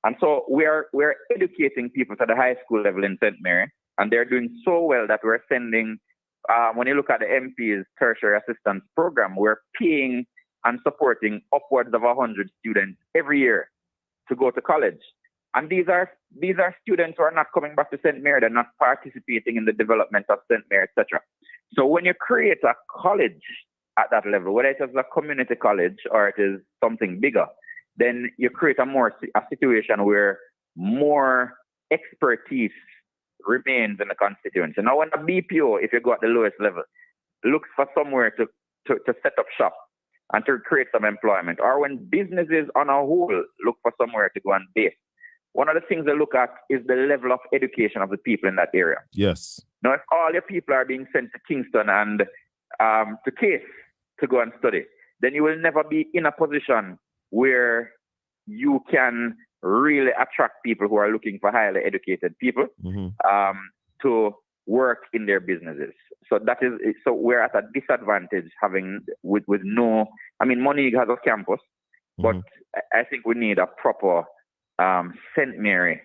E: And so we're educating people to the high school level in St. Mary, and they're doing so well that we're sending, when you look at the MP's tertiary assistance program, we're paying and supporting upwards of 100 students every year to go to college. And these are students who are not coming back to St. Mary, they're not participating in the development of St. Mary, etc. So when you create a college at that level, whether it is a community college or it is something bigger, then you create a situation where more expertise remains in the constituency. Now, when a BPO, if you go at the lowest level, looks for somewhere to set up shop and to create some employment, or when businesses on a whole look for somewhere to go and base, one of the things they look at is the level of education of the people in that area.
A: Yes.
E: Now, if all your people are being sent to Kingston and to Case to go and study, then you will never be in a position where you can really attract people who are looking for highly educated people to work in their businesses. So we're at a disadvantage having with no. I mean, Monique has a campus, but I think we need a proper St. Mary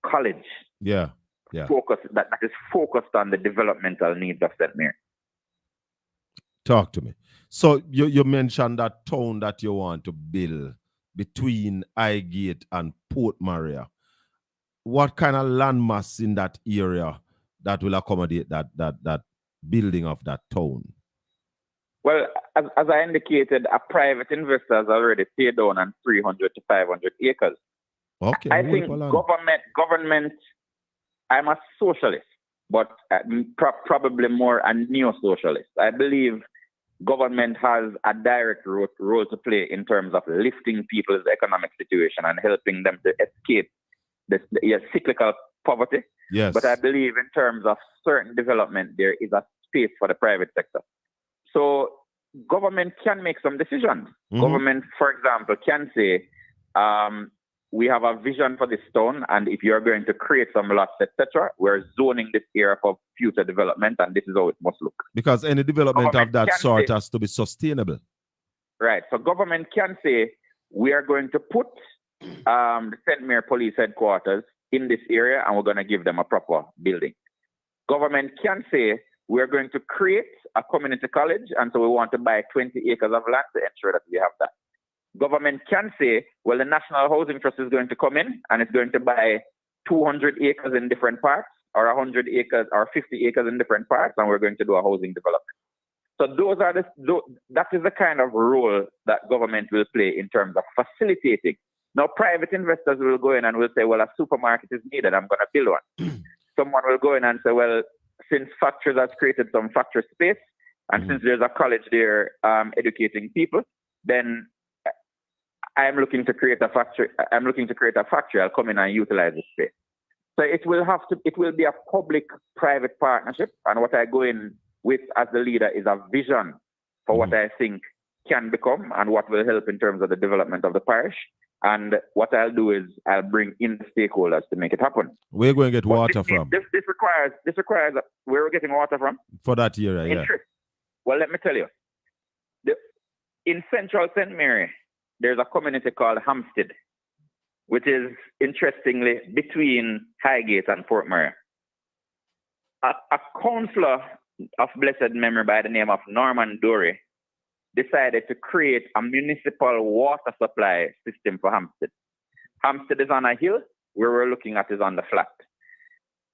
E: college.
A: Yeah.
E: Focus that is focused on the developmental needs of St. Mary.
A: Talk to me. So you mentioned that town that you want to build between Highgate and Port Maria. What kind of landmass in that area that will accommodate that building of that town?
E: Well, as I indicated, a private investor has already paid down on 300 to 500 acres.
A: Okay.
E: I think government, I'm a socialist, but probably more a neo-socialist. I believe government has a direct role to play in terms of lifting people's economic situation and helping them to escape the cyclical poverty.
A: Yes.
E: But I believe in terms of certain development, there is a space for the private sector. So government can make some decisions.
A: Mm-hmm.
E: Government, for example, can say, we have a vision for this town, and if you're going to create some lots, etc., we're zoning this area for future development, and this is how it must look.
A: Because any development of that sort has to be sustainable.
E: Right. So government can say, we are going to put the St. Mary Police Headquarters in this area, and we're going to give them a proper building. Government can say, we're going to create a community college, and so we want to buy 20 acres of land to ensure that we have that. Government can say, well, the National Housing Trust is going to come in and it's going to buy 200 acres in different parts, or 100 acres or 50 acres in different parts, and we're going to do a housing development. So that is the kind of role that government will play in terms of facilitating. Now, private investors will go in and will say, well, a supermarket is needed, I'm going to build one. Someone will go in and say, well, since factories has created some factory space, and since there's a college there educating people, then I'm looking to create a factory. I'll come in and utilize the space. So it will be a public-private partnership. And what I go in with as the leader is a vision for what I think can become and what will help in terms of the development of the parish. And what I'll do is I'll bring in the stakeholders to make it happen.
A: We're going to get water from.
E: This requires where we're getting water from?
A: For that area, yeah.
E: Well, let me tell you. In central St. Mary, there's a community called Hampstead, which is, interestingly, between Highgate and Fort Murray. A councillor of blessed memory by the name of Norman Dory decided to create a municipal water supply system for Hampstead. Hampstead is on a hill, where we're looking at is on the flat.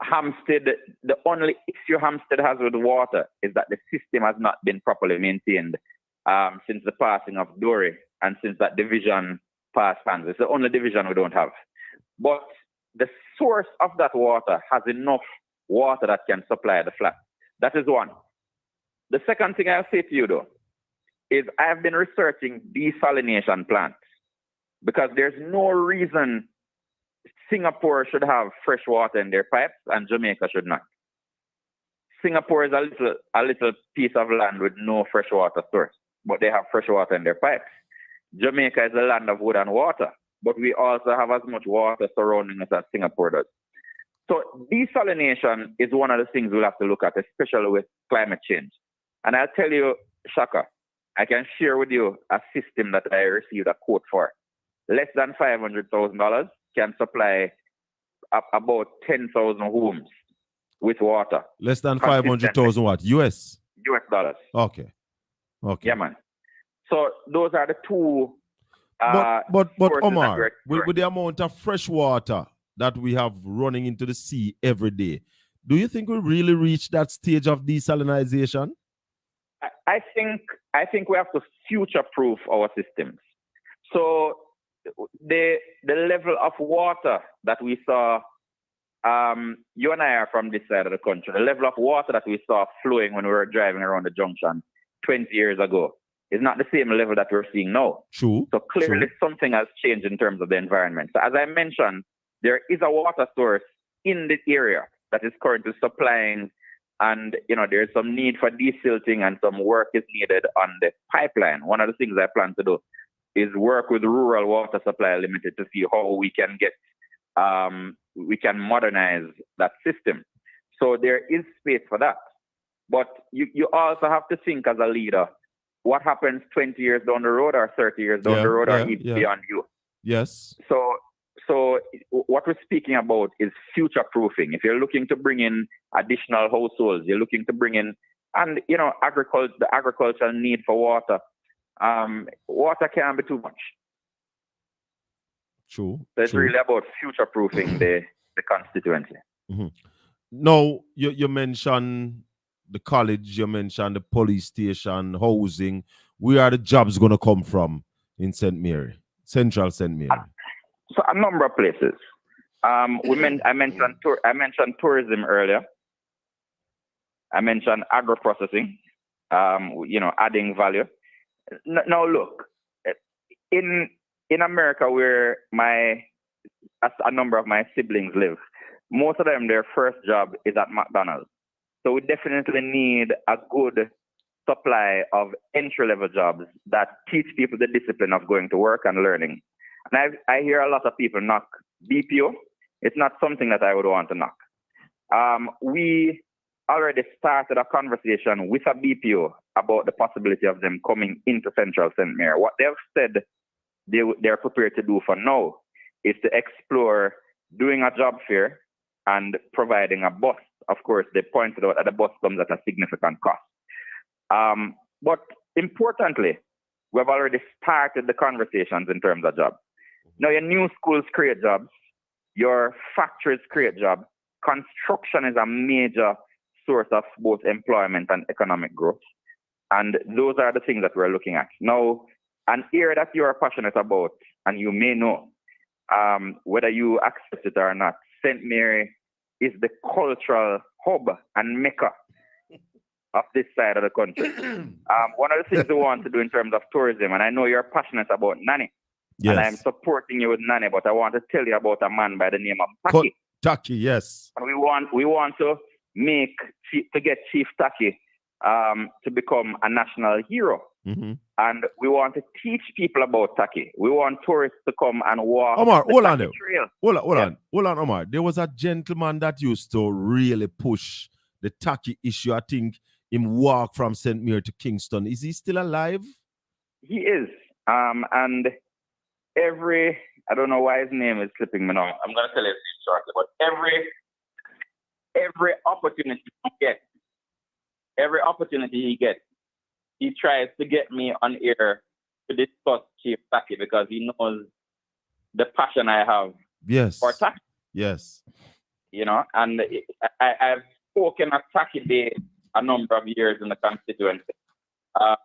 E: Hampstead, the only issue Hampstead has with water is that the system has not been properly maintained since the passing of Dory and since that division passed hands. It's the only division we don't have. But the source of that water has enough water that can supply the flat. That is one. The second thing I'll say to you, though, is I've been researching desalination plants because there's no reason Singapore should have fresh water in their pipes and Jamaica should not. Singapore is a little piece of land with no fresh water source, but they have fresh water in their pipes. Jamaica is a land of wood and water, but we also have as much water surrounding us as Singapore does. So desalination is one of the things we'll have to look at, especially with climate change. And I'll tell you, Shaka, I can share with you a system that I received a quote for. Less than $500,000 can supply about 10,000 homes with water.
A: Less than 500,000 what? US
E: dollars.
A: Okay.
E: Yeah, man. So those are the two.
A: But Omar, with the amount of fresh water that we have running into the sea every day, do you think we really reach that stage of desalinization?
E: I think we have to future-proof our systems. So the level of water that we saw, you and I are from this side of the country, the level of water that we saw flowing when we were driving around the junction 20 years ago is not the same level that we're seeing now.
A: True.
E: So clearly something has changed in terms of the environment. So as I mentioned, there is a water source in this area that is currently supplying, and there's some need for desilting and some work is needed on the pipeline. One of the things I plan to do is work with Rural Water Supply Limited to see how we can get, we can modernize that system. So there is space for that. But you also have to think as a leader, what happens 20 years down the road or 30 years down the road or even beyond you?
A: Yes.
E: So what we're speaking about is future proofing. If you're looking to bring in additional households, you're looking to bring in, and the agricultural need for water, water can't be too much.
A: True.
E: So it's really about future proofing the constituency.
A: Mm-hmm. Now you mentioned the college, you mentioned the police station, housing. Where are the jobs going to come from in St. Mary, Central St. Mary?
E: So a number of places. I mentioned tourism earlier. I mentioned agro processing. Adding value. Now look, in America, where a number of my siblings live, most of them, their first job is at McDonald's. So we definitely need a good supply of entry-level jobs that teach people the discipline of going to work and learning. And I hear a lot of people knock BPO. It's not something that I would want to knock. We already started a conversation with a BPO about the possibility of them coming into Central St. Mary. What they've said they're prepared to do for now is to explore doing a job fair and providing a bus. Of course, they pointed out that the bus comes at a significant cost. But importantly, we've already started the conversations in terms of jobs. Now, your new schools create jobs. Your factories create jobs. Construction is a major source of both employment and economic growth. And those are the things that we're looking at. Now, an area that you are passionate about, and you may know, whether you accept it or not, St. Mary is the cultural hub and mecca of this side of the country. One of the things we want to do in terms of tourism, and I know you're passionate about Nani,
A: Yes.
E: and I'm supporting you with Nani, but I want to tell you about a man by the name of Taki.
A: Taki, yes.
E: And we want to get Chief Taki to become a national hero.
A: Mm-hmm.
E: And we want to teach people about Taki. We want tourists to come and walk
A: Omar,
E: the
A: hold on
E: Taki
A: there.
E: trail.
A: Hold on, Omar. There was a gentleman that used to really push the Taki issue. I think him walk from St. Mary to Kingston. Is he still alive?
E: He is. And I don't know why his name is slipping me now. I'm going to tell you his name shortly. But every opportunity he gets, he tries to get me on air to discuss Chief Taki because he knows the passion I have for Taki.
A: Yes.
E: And I've spoken at Taki Day a number of years in the constituency. So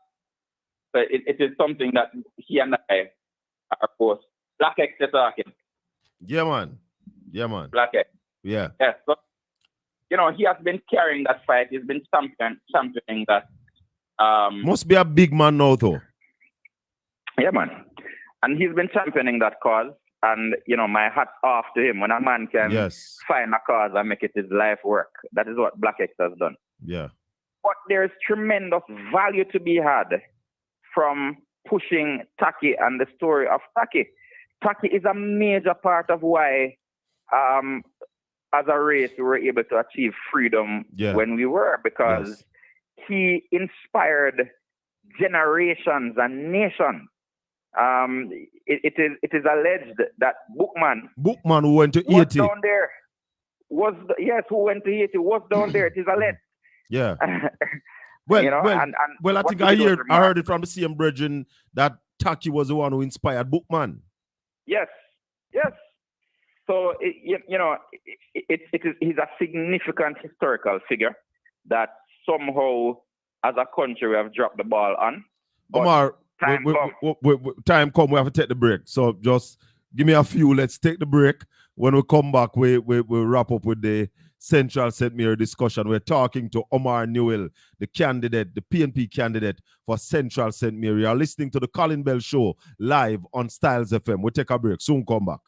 E: it is something that he and I are both Black X talking.
A: Yeah, man.
E: Black X.
A: Yeah.
E: Yes. So, he has been carrying that fight. He's been championing that.
A: Must be a big man now, though.
E: Yeah, man. And he's been championing that cause. And, my hat's off to him. When a man can find a cause and make it his life work, that is what Black X has done.
A: Yeah.
E: But there's tremendous value to be had from pushing Taki and the story of Taki. Taki is a major part of why, as a race, we were able to achieve freedom when we were, because he inspired generations and nations. It is alleged that Bookman
A: who went to Haiti
E: down there who went to Haiti was down there. It is alleged.
A: Yeah. Well, I think I heard it from the same brethren that Taki was the one who inspired Bookman.
E: Yes. So he's a significant historical figure that somehow, as a country, we have dropped the ball on.
A: Omar, time come, we have to take the break. So just give me a few. Let's take the break. When we come back, we'll wrap up with the Central St. Mary discussion. We're talking to Omar Newell, the PNP candidate for Central St. Mary. You're listening to the Colin Bell Show live on STYLZ FM. We'll take a break. Soon come back.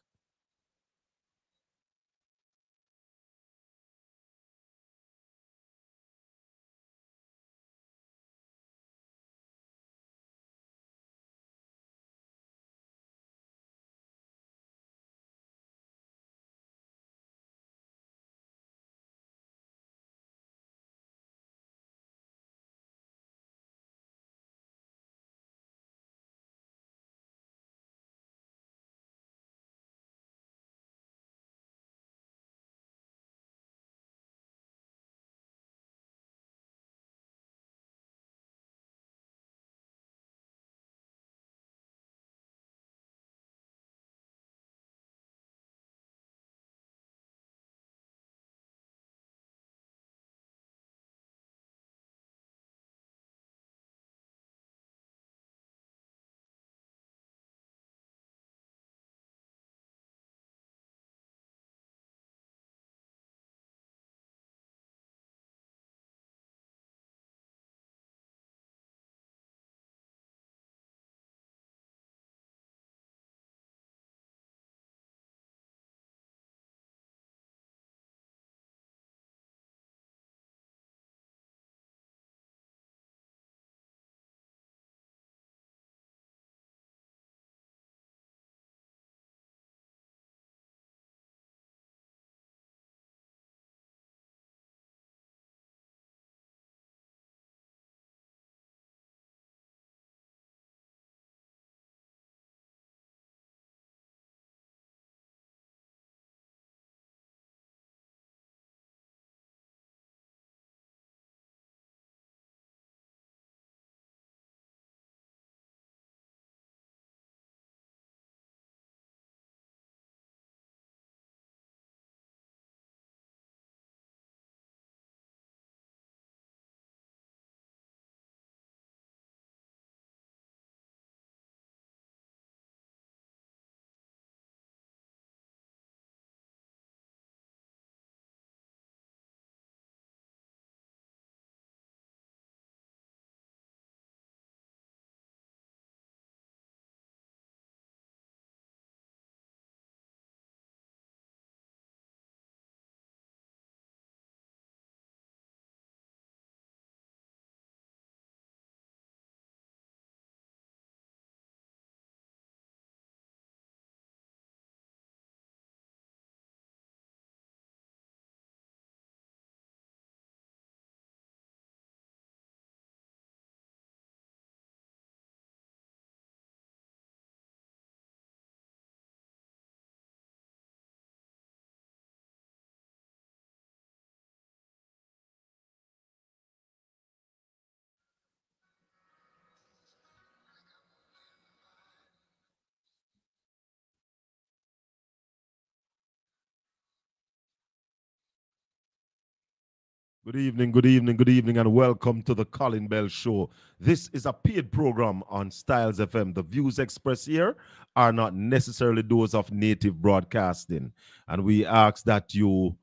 A: Good evening, and welcome to the Colin Bell Show. This is a paid program on STYLZ FM. The views expressed here are not necessarily those of native broadcasting, and we ask that you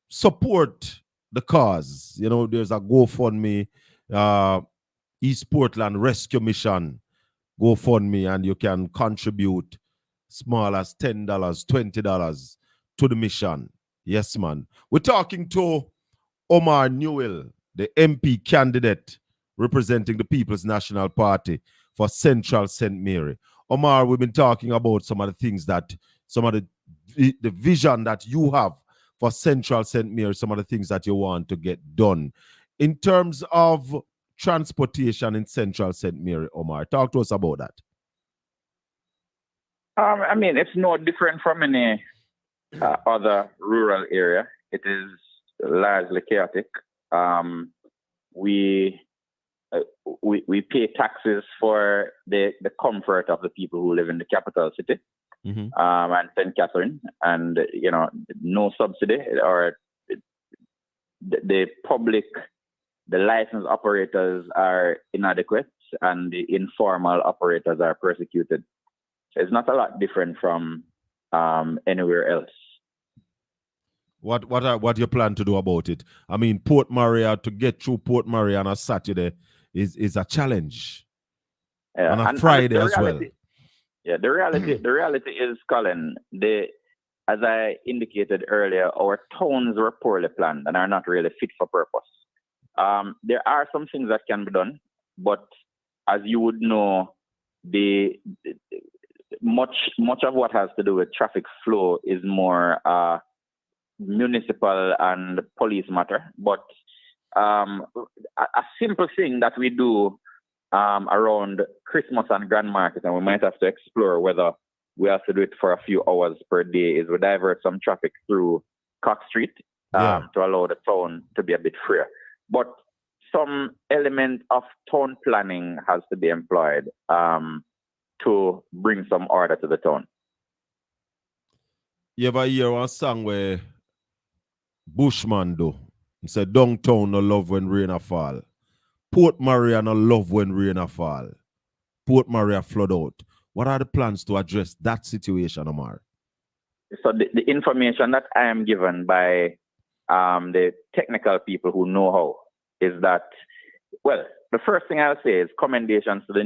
A: support the cause. You know, there's a GoFundMe, East Portland Rescue Mission GoFundMe, and you can contribute small as $10, $20 to the mission. Yes, man. We're talking to Omar Newell, the MP candidate representing the People's National Party for Central St. Mary. Omar, we've been talking about some of the things that, some of the vision that you have for Central St. Mary, some of the things that you want to get done. In terms of transportation in Central St. Mary, Omar, talk to us about that.
E: I mean, it's no different from any other rural area. It is largely chaotic. We pay taxes for the comfort of the people who live in the capital city, and St. Catherine, and no subsidy, or the licensed operators are inadequate, and the informal operators are persecuted. So it's not a lot different from anywhere else.
A: What you plan to do about it? I mean, Port Maria, to get through Port Maria on a Saturday is a challenge. On a Friday as well.
E: Yeah, the reality is, Colin, as I indicated earlier, our towns were poorly planned and are not really fit for purpose. There are some things that can be done, but as you would know, much of what has to do with traffic flow is more municipal and police matter. But a simple thing that we do around Christmas and Grand Market, and we might have to explore whether we have to do it for a few hours per day, is we divert some traffic through Cox Street to allow the town to be a bit freer. But some element of town planning has to be employed to bring some order to the town.
A: You ever hear one song where Bushman do? He said, downtown no love when rain a fall. Port Maria no love when rain a fall. Port Maria flood out. What are the plans to address that situation, Omar?
E: So the information that I am given by the technical people who know how is that, well, the first thing I'll say is commendations to the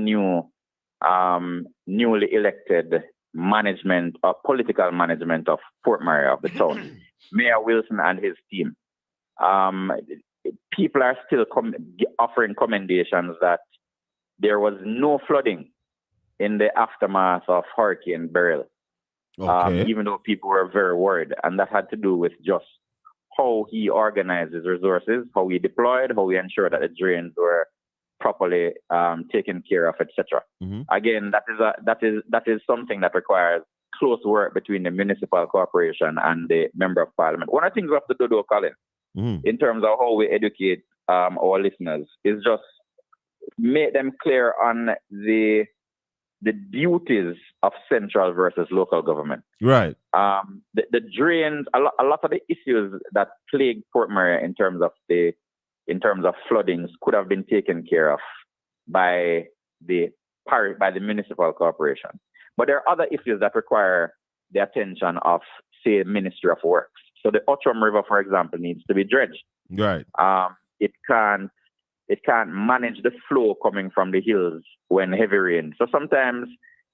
E: newly elected management or political management of Port Maria, of the town, Mayor Wilson and his team. People are still offering commendations that there was no flooding in the aftermath of Hurricane Beryl, even though people were very worried. And that had to do with just how he organized his resources, how he deployed, how he ensured that the drains were properly taken care of, etc. Again, that is something that requires close work between the municipal corporation and the member of parliament. One of the things we have to do, Colin, in terms of how we educate our listeners, is just make them clear on the duties of central versus local government.
A: Right.
E: The drains, a lot of the issues that plague Port Maria in terms of floodings could have been taken care of by the municipal corporation. But there are other issues that require the attention of, say, Ministry of Works. So the Outram River, for example, needs to be dredged.
A: Right.
E: It can't manage the flow coming from the hills when heavy rain. So sometimes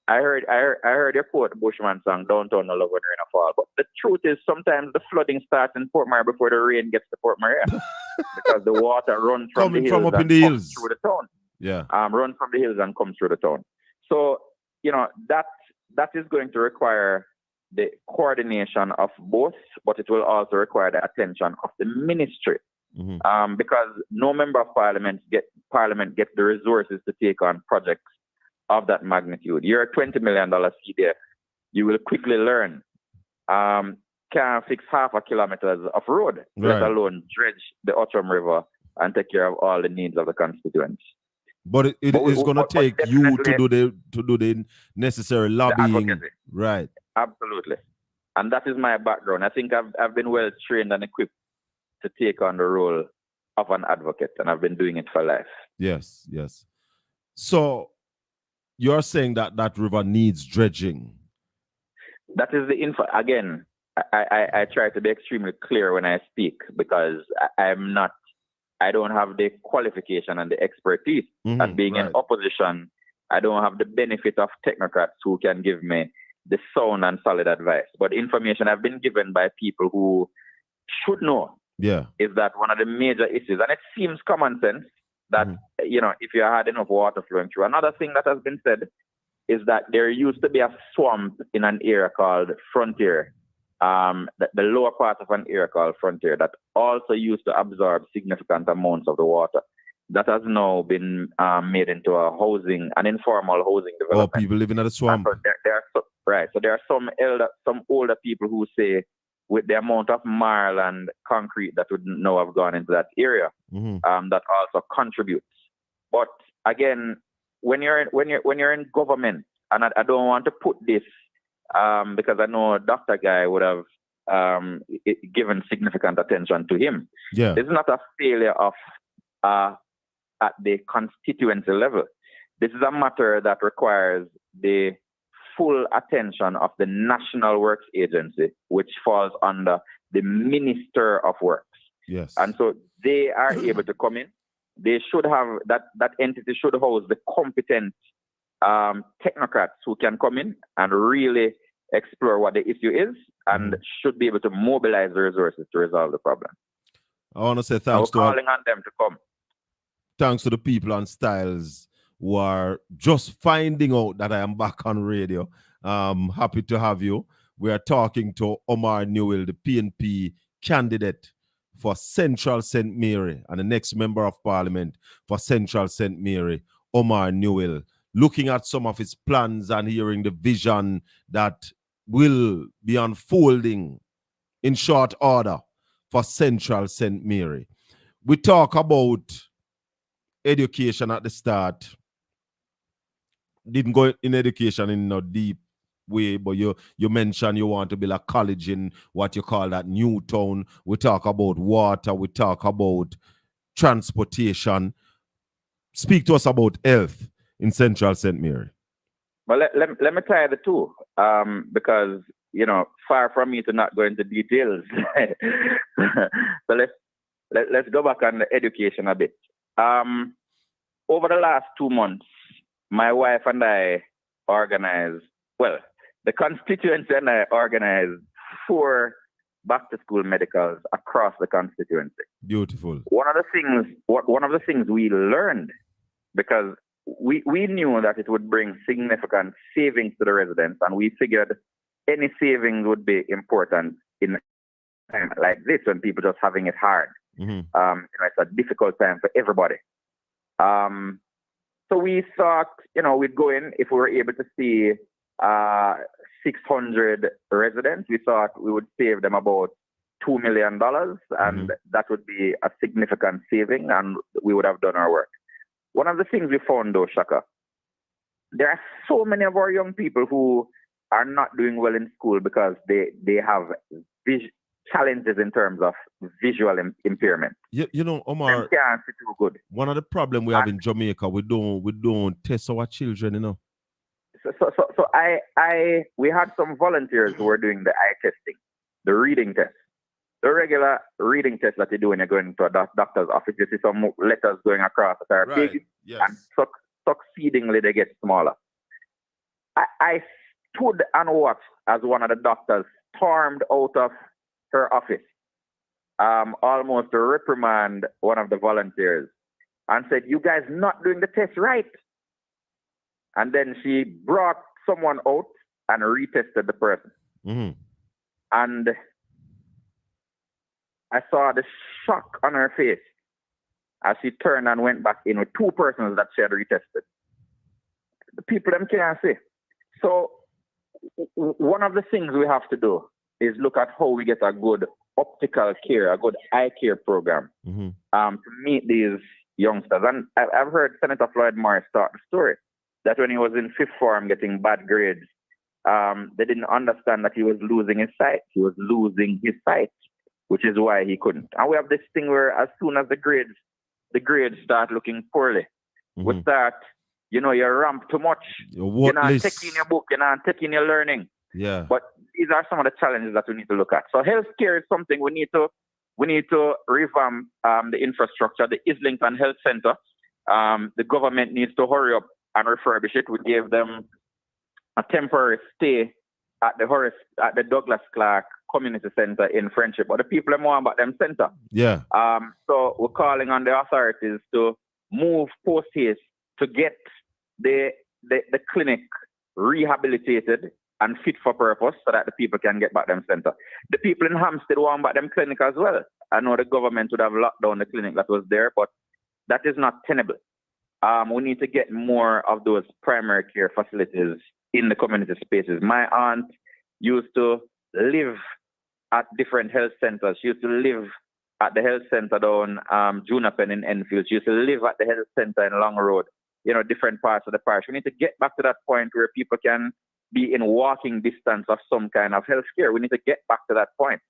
E: I heard your quote, Bushman song, downtown no love when rain a fall. But the truth is sometimes the flooding starts in Port Maria before the rain gets to Port Maria. Because the water runs from the hills and comes through the town.
A: Yeah.
E: Runs from the hills and comes through the town. So, that is going to require the coordination of both, but it will also require the attention of the ministry. Because no member of parliament gets the resources to take on projects of that magnitude. You're a $20 million CDF. You will quickly learn can't fix half a kilometers of road, let alone dredge the Outram River and take care of all the needs of the constituents.
A: But it is going to take you to do the necessary lobbying, right?
E: Absolutely, and that is my background. I think I've been well trained and equipped to take on the role of an advocate, and I've been doing it for life.
A: Yes, yes. So you're saying that that river needs dredging.
E: That is the info. Again, I try to be extremely clear when I speak because I don't have the qualification and the expertise at being in opposition. I don't have the benefit of technocrats who can give me the sound and solid advice. But information I've been given by people who should know is that one of the major issues, and it seems common sense, that, if you had enough water flowing through. Another thing that has been said is that there used to be a swamp in an area called Frontier, the lower part of an area called Frontier, that also used to absorb significant amounts of the water. That has now been made into an informal housing development.
A: Oh, people living at the swamp.
E: So there are some older people who say, with the amount of marl and concrete that would now have gone into that area, that also contributes. But again, when you're in government, and I don't want to put this because I know Dr. Guy would have given significant attention to him.
A: Yeah,
E: this is not a failure of at the constituency level. This is a matter that requires the full attention of the National Works Agency, which falls under the Minister of Works.
A: Yes.
E: And so they are able to come in. They should have, that entity should house the competent technocrats who can come in and really explore what the issue is and should be able to mobilize the resources to resolve the problem.
A: I want to say thanks to
E: calling on them to come.
A: Thanks to the people on STYLZ who are just finding out that I am back on radio. Happy to have you. We are talking to Omar Newell, the PNP candidate for Central St. Mary and the next member of parliament for Central St. Mary, Omar Newell, looking at some of his plans and hearing the vision that will be unfolding in short order for Central St. Mary. We talk about education at the start. Didn't go in education in a deep way, but you mentioned you want to build a college in what you call that new town. We talk about water, we talk about transportation. Speak to us about health in Central St. Mary.
E: Well, let me tie the two, because, far from me to not go into details. So let's go back on the education a bit. Over the last 2 months, my wife and I organized, the constituency and I organized 4 back-to-school medicals across the constituency.
A: Beautiful.
E: One of the things we learned, because we knew that it would bring significant savings to the residents, and we figured any savings would be important in a time like this when people just having it hard. It's a difficult time for everybody. So we thought, we'd go in if we were able to see 600 residents. We thought we would save them about $2 million, and that would be a significant saving, and we would have done our work. One of the things we found, though, Shaka, there are so many of our young people who are not doing well in school because they have challenges in terms of visual impairment.
A: Omar,
E: they can't see too good.
A: One of the problems we have in Jamaica, we don't test our children,
E: So we had some volunteers who were doing the eye testing, the reading test. The regular reading test that you do when you're going to a doctor's office, you see some letters going across that are big, and succeedingly they get smaller. I stood and watched as one of the doctors stormed out of her office, almost to reprimand one of the volunteers and said, "You guys not doing the test right." And then she brought someone out and retested the person. And I saw the shock on her face as she turned and went back in with 2 persons that she had retested. The people them can't see. So one of the things we have to do is look at how we get a good optical care, a good eye care program to meet these youngsters. And I've heard Senator Floyd Morris start the story that when he was in 5th form getting bad grades, they didn't understand that he was losing his sight. He was losing his sight. which is why he couldn't. And we have this thing where as soon as the grades start looking poorly, we start, you ramp too much. You're not taking your book, you're not taking your learning.
A: Yeah.
E: But these are some of the challenges that we need to look at. So healthcare is something we need to revamp the infrastructure. The Islington Health Center, the government needs to hurry up and refurbish it. We gave them a temporary stay at the Douglas Clark Community Center in Friendship, but the people are more about them center.
A: Yeah.
E: So we're calling on the authorities to move post haste to get the clinic rehabilitated and fit for purpose so that the people can get back them center. The people in Hampstead want back them clinic as well. I know the government would have locked down the clinic that was there, but that is not tenable. We need to get more of those primary care facilities in the community spaces. My aunt used to live at different health centers. She used to live at the health center down Junipen in Enfield. She used to live at the health center in Long Road, different parts of the parish. We need to get back to that point where people can be in walking distance of some kind of health care. We need to get back to that point.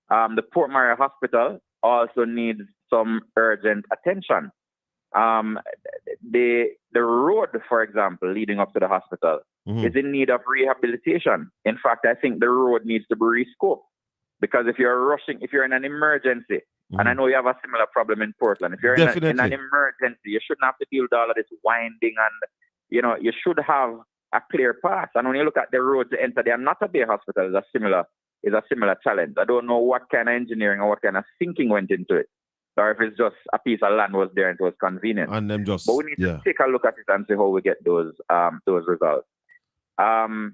E: The Port Maria Hospital also needs some urgent attention. The road, for example, leading up to the hospital is in need of rehabilitation. In fact, I think the road needs to be rescoped, because if you're in an emergency, and I know you have a similar problem in Portland, if you're in an emergency, you shouldn't have to deal with all of this winding, and you should have a clear path. And when you look at the road to enter the Anata Bay Hospital, is a similar challenge. I don't know what kind of engineering or what kind of thinking went into it, or if it's just a piece of land was there and it was convenient.
A: And them
E: but we need to take a look at it and see how we get those results. But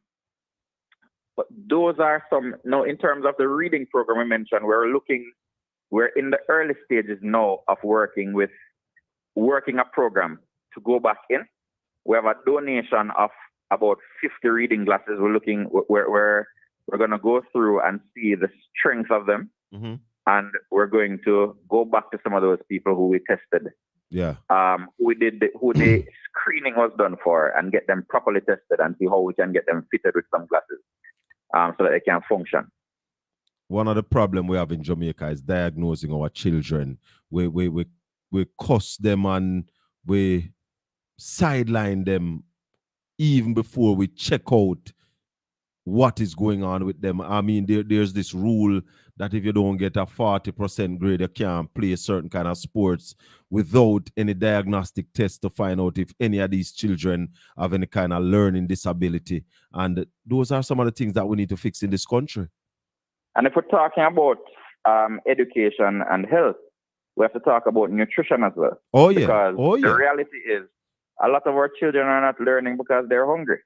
E: those are some. Now, in terms of the reading program we mentioned, we're in the early stages now of working a program to go back in. We have a donation of about 50 reading glasses. We're going to go through and see the strength of them. And we're going to go back to some of those people who we tested.
A: Yeah.
E: Who the screening was done for, and get them properly tested and see how we can get them fitted with some glasses so that they can function.
A: One of the problems we have in Jamaica is diagnosing our children. We cuss them and we sideline them even before we check out what is going on with them. I mean, there's this rule that if you don't get a 40% grade, you can't play certain kind of sports without any diagnostic test to find out if any of these children have any kind of learning disability. And those are some of the things that we need to fix in this country.
E: And if we're talking about education and health, we have to talk about nutrition as well.
A: Oh, yeah.
E: Because the reality is a lot of our children are not learning because they're hungry.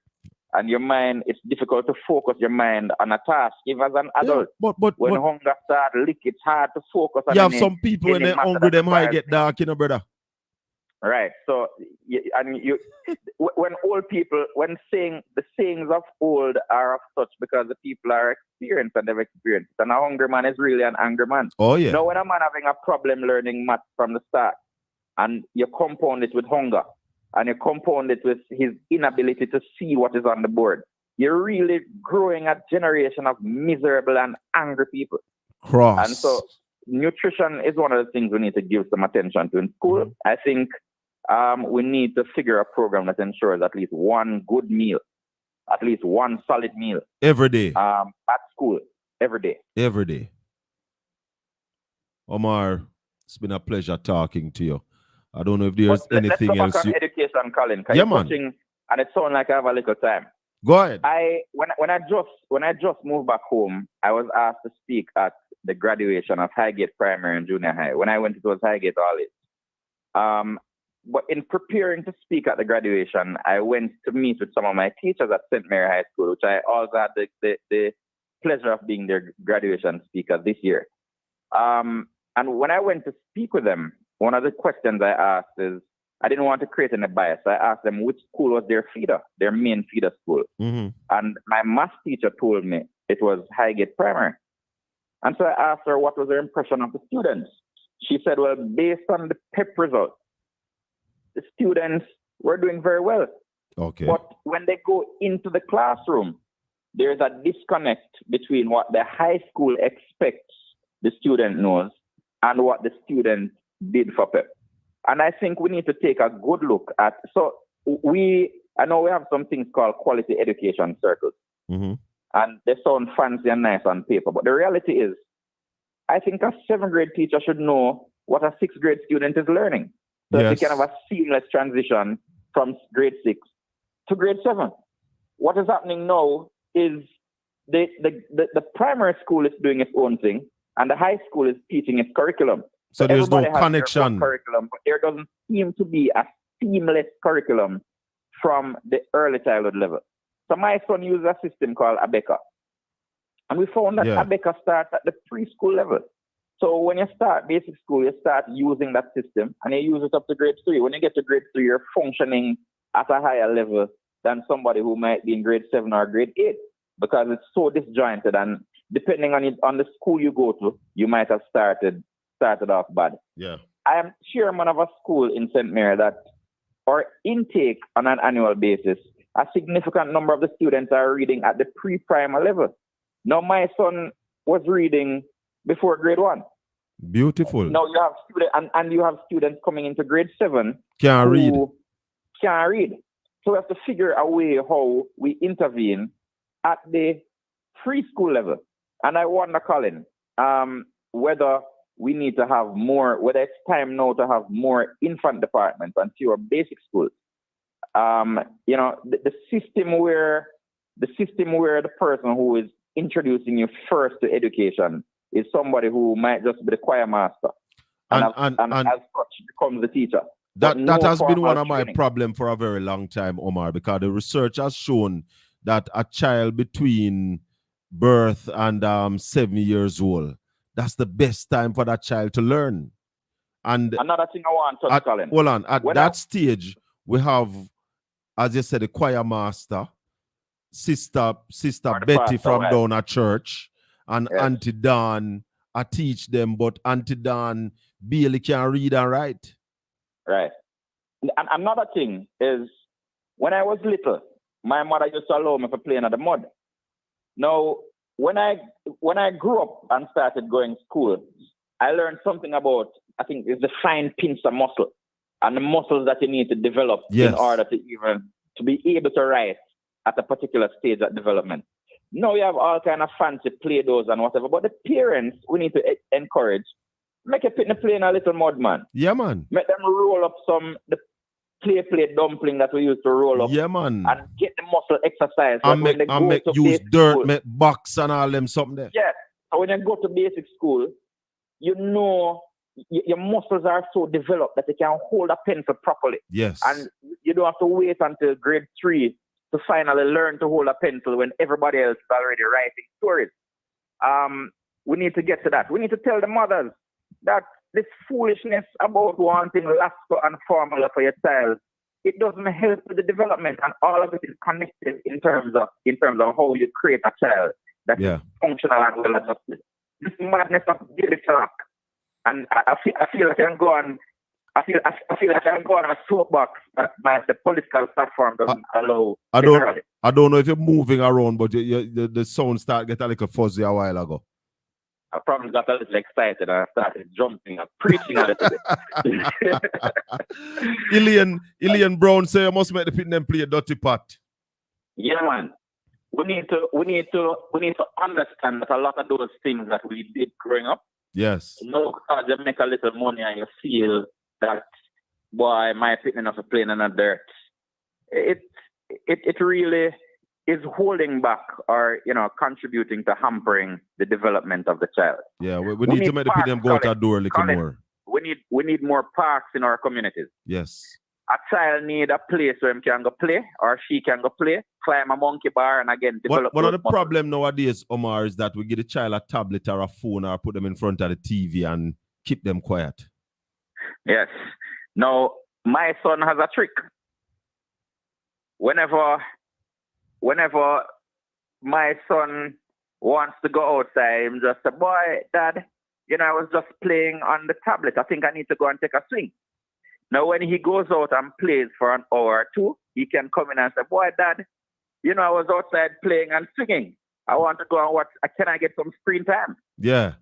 E: And your mind, it's difficult to focus your mind on a task. Even as an adult,
A: but
E: when hunger starts lick, it's hard to focus on.
A: You have some people when they're hungry, them high get dark, brother.
E: Right. So, when old people, when the sayings of old are of such, because the people are experienced and they've experienced. And a hungry man is really an angry man.
A: Oh, yeah.
E: Now, when a man having a problem learning math from the start, and you compound it with hunger, and you compound it with his inability to see what is on the board, you're really growing a generation of miserable and angry people.
A: Cross.
E: And so nutrition is one of the things we need to give some attention to in school. I think we need to figure a program that ensures at least one good meal, at least one solid meal.
A: Every day.
E: At school, every day.
A: Every day. Omar, it's been a pleasure talking to you. I don't know if there's anything
E: let's
A: else.
E: On education, Colin.
A: Yeah, man.
E: And it sounds like I have a little time.
A: Go ahead.
E: When I just moved back home, I was asked to speak at the graduation of Highgate Primary and Junior High. When I went, it was Highgate College. But in preparing to speak at the graduation, I went to meet with some of my teachers at St. Mary High School, which I also had the pleasure of being their graduation speaker this year. And when I went to speak with them, one of the questions I asked is, I didn't want to create any bias. I asked them which school was their feeder, their main feeder school. And my math teacher told me it was Highgate Primary. And so I asked her what was her impression of the students. She said, well, based on the PEP results, the students were doing very well.
A: Okay.
E: But when they go into the classroom, there's a disconnect between what the high school expects the student knows and what the student did for PEP. And I think we need to take a good look at, I know we have some things called quality education circles.
A: Mm-hmm.
E: And they sound fancy and nice on paper. But the reality is, I think a 7th grade teacher should know what a 6th grade student is learning. So that we can have a seamless transition from grade 6 to grade 7. What is happening now is the primary school is doing its own thing, and the high school is teaching its curriculum.
A: So there's no
E: everybody has
A: connection.
E: their own curriculum, but there doesn't seem to be a seamless curriculum from the early childhood level. So my son uses a system called ABECA. And we found that ABECA starts at the preschool level. So when you start basic school, you start using that system and you use it up to grade 3. When you get to grade 3, you're functioning at a higher level than somebody who might be in grade 7 or grade 8 because it's so disjointed. And depending on the school you go to, you might have started off bad.
A: Yeah.
E: I am chairman of a school in St. Mary that our intake on an annual basis, a significant number of the students are reading at the pre-primer level. Now, my son was reading before grade 1.
A: Beautiful.
E: Now you have students, and you have students coming into grade 7
A: can't read.
E: So we have to figure a way how we intervene at the preschool level. And I wonder, Colin, whether we need to have more, whether it's time now to have more infant departments and fewer basic schools. The system where the person who is introducing you first to education is somebody who might just be the choir master and as such becomes the teacher.
A: That has been one of my problems for a very long time, Omar, because the research has shown that a child between birth and 7 years old, that's the best time for that child to learn. And
E: another thing I want to touch, Colin.
A: Hold on. At that stage, we have, as you said, the choir master, Sister Betty from down at church, and Auntie Dawn, I teach them, but Auntie Dawn barely can read and write.
E: Right. And another thing is, when I was little, my mother used to allow me to play in the mud. Now, when I grew up and started going to school, I learned something about, I think it's the fine pincer muscle and the muscles that you need to develop in order to be able to write at a particular stage of development. Now you have all kind of fancy play-dohs and whatever, but the parents, we need to encourage, make a play in a little mud, man.
A: Yeah, man.
E: Make them roll up the play dumpling that we used to roll up.
A: Yeah, man.
E: And get the muscle exercise.
A: And use dirt, school, make box and all them something there.
E: Yeah. So when you go to basic school, you know your muscles are so developed that they can hold a pencil properly.
A: Yes.
E: And you don't have to wait until grade 3 to finally learn to hold a pencil when everybody else is already writing stories. We need to get to that. We need to tell the mothers that this foolishness about wanting Lasco and formula for your child, it doesn't help with the development, and all of it is connected in terms of how you create a child that is functional and well adjusted. This madness of daily talk, and I feel like I can go on. I feel like I can go on a soapbox that the political platform doesn't allow.
A: I don't know if you're moving around, but the sound started getting a little fuzzy a while ago.
E: I probably got a little excited and I started jumping and preaching a little bit.
A: Ilian Brown say you must make the people play a dirty part.
E: Yeah, man. We need to understand that a lot of those things that we did growing up.
A: Yes.
E: No, because you make a little money and you feel that, boy, my picking up a plane in the dirt. It really is holding back or contributing to hampering the development of the child.
A: Yeah, we need to make the people go out the door a little more.
E: We need more parks in our communities.
A: Yes.
E: A child need a place where he can go play or she can go play, climb a monkey bar and again develop.
A: One of the problem nowadays, Omar, is that we give the child a tablet or a phone or put them in front of the TV and keep them quiet.
E: Yes. Now, my son has a trick. Whenever my son wants to go outside, I'm just say, boy, Dad, I was just playing on the tablet. I think I need to go and take a swing. Now, when he goes out and plays for an hour or two, he can come in and say, boy, Dad, I was outside playing and swinging. I want to go and watch. Can I get some screen time?
A: Yeah.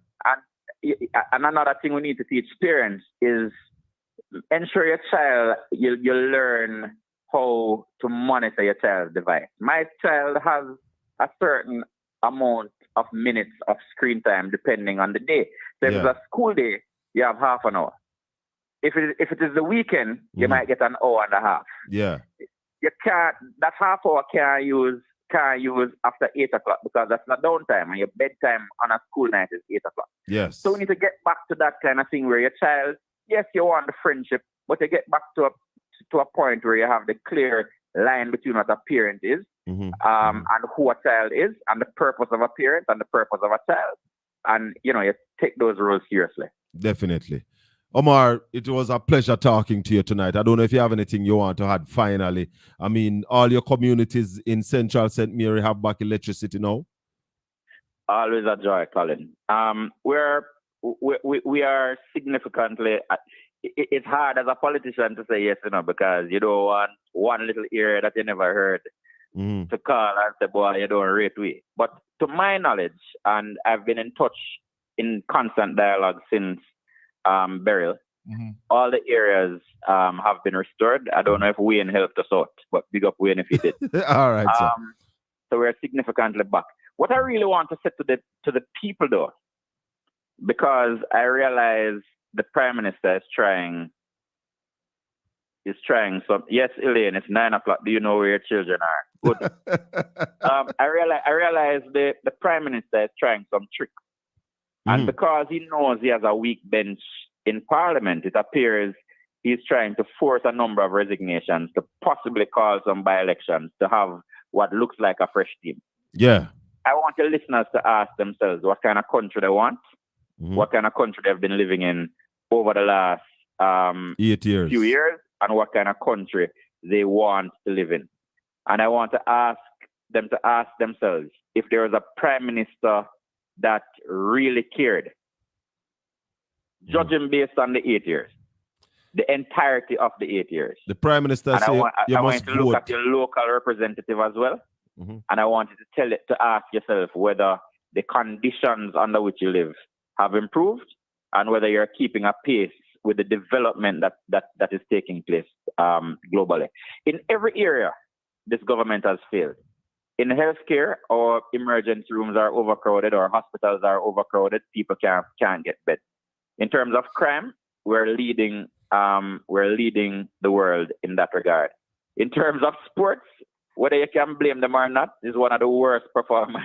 E: and another thing we need to teach parents is ensure your child, you learn how to monitor your child's device. My child has a certain amount of minutes of screen time depending on the day. So if it's a school day, you have half an hour. If it is the weekend, you might get an hour and a half.
A: Yeah.
E: You can't, that half hour can't use after 8 o'clock because that's not downtime, and your bedtime on a school night is 8 o'clock.
A: Yes.
E: So we need to get back to that kind of thing where your child, yes, you want the friendship, but you get back to a point where you have the clear line between what a parent is, and who a child is, and the purpose of a parent and the purpose of a child. And, you take those roles seriously.
A: Definitely. Omar, it was a pleasure talking to you tonight. I don't know if you have anything you want to add finally. I mean, all your communities in Central St. Mary have back electricity now?
E: Always a joy, Colin. We are significantly... It's hard as a politician to say yes, because you don't want one little area that you never heard to call and say, boy, you don't rate we. But to my knowledge, and I've been in touch in constant dialogue since burial, all the areas have been restored. I don't know if Wayne helped us out, but big up Wayne if he did.
A: All right, sir.
E: So we're significantly back. What I really want to say to the people, though, because I realize the Prime Minister is trying. So yes, Elaine, it's 9 o'clock. Do you know where your children are? Good. I realize the Prime Minister is trying some tricks, and because he knows he has a weak bench in Parliament, it appears he's trying to force a number of resignations to possibly call some by-elections to have what looks like a fresh team.
A: Yeah.
E: I want the listeners to ask themselves what kind of country they want, what kind of country they've been living in over the last
A: 8 years.
E: few years, and what kind of country they want to live in. And I want to ask them to ask themselves if there was a prime minister that really cared, judging based on the 8 years, the entirety of the 8 years.
A: The prime minister said
E: I want you to look at your local representative as well. And I want you to ask yourself whether the conditions under which you live have improved and whether you're keeping a pace with the development that is taking place globally. In every area, this government has failed. In healthcare, our emergency rooms are overcrowded, our hospitals are overcrowded, people can't get beds. In terms of crime, we're leading the world in that regard. In terms of sports, whether you can blame them or not, is one of the worst performers.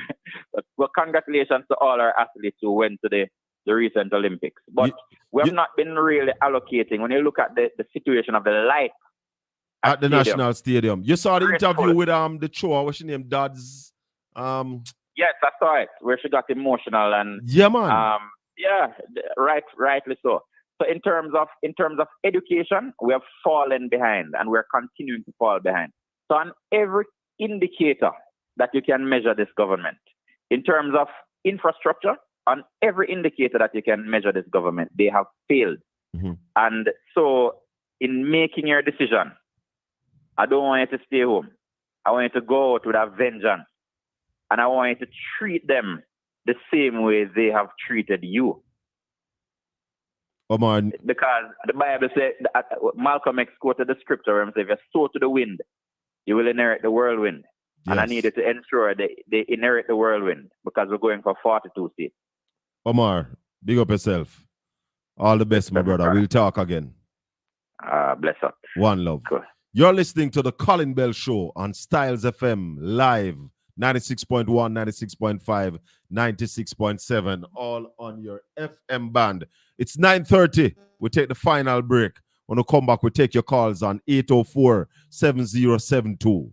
E: But congratulations to all our athletes who went to the recent Olympics. But we have not been really allocating. When you look at the situation of the light
A: at the
E: stadium,
A: National Stadium. You saw the interview with the Choa, what's her name, Dodds?
E: Yes, I saw it, where she got emotional and
A: yeah, man.
E: Rightly so. So in terms of education, we have fallen behind and we're continuing to fall behind. So on every indicator that you can measure this government, in terms of infrastructure, on every indicator that you can measure this government, they have failed. And so in making your decision, I don't want you to stay home. I want you to go out with a vengeance. And I want you to treat them the same way they have treated you.
A: Oh, man.
E: Because the Bible says, Malcolm X quoted the scripture where it says, if you sow to the wind, you will inherit the whirlwind. Yes. And I needed to ensure they inherit the whirlwind because we're going for 42 seats.
A: Omar, big up yourself. All the best, my brother. We'll talk again.
E: Bless up.
A: One love.
E: Cool.
A: You're listening to the Colin Bell Show on STYLZ FM live, 96.1, 96.5, 96.7, all on your FM band. It's 9:30. We take the final break. When we come back, we take your calls on 804-7072.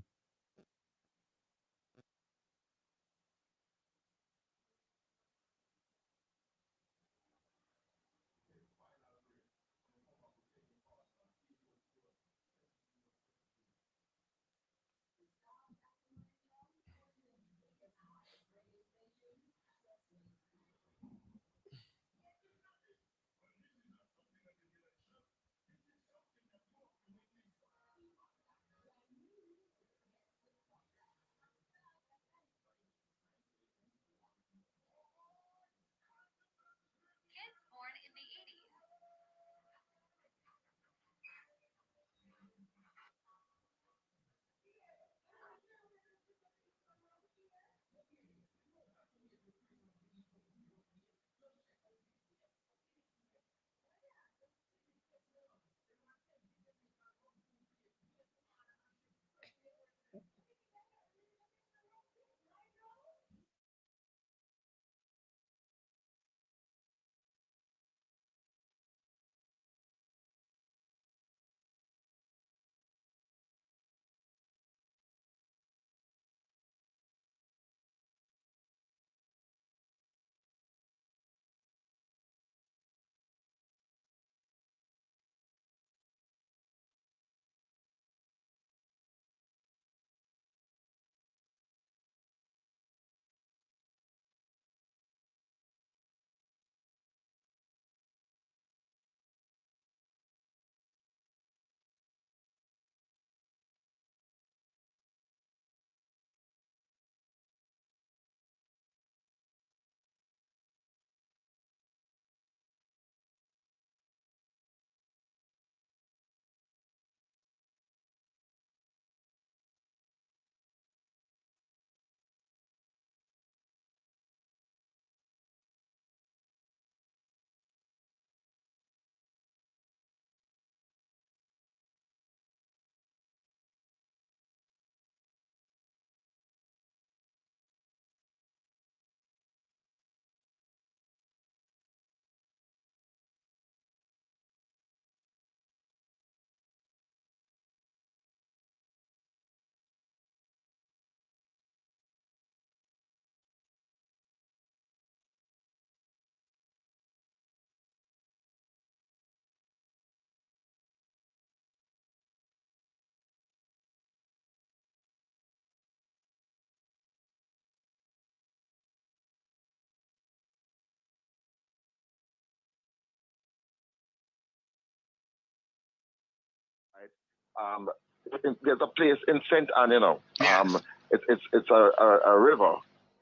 C: there's a place in St. Anne,
D: Yes.
C: it's a river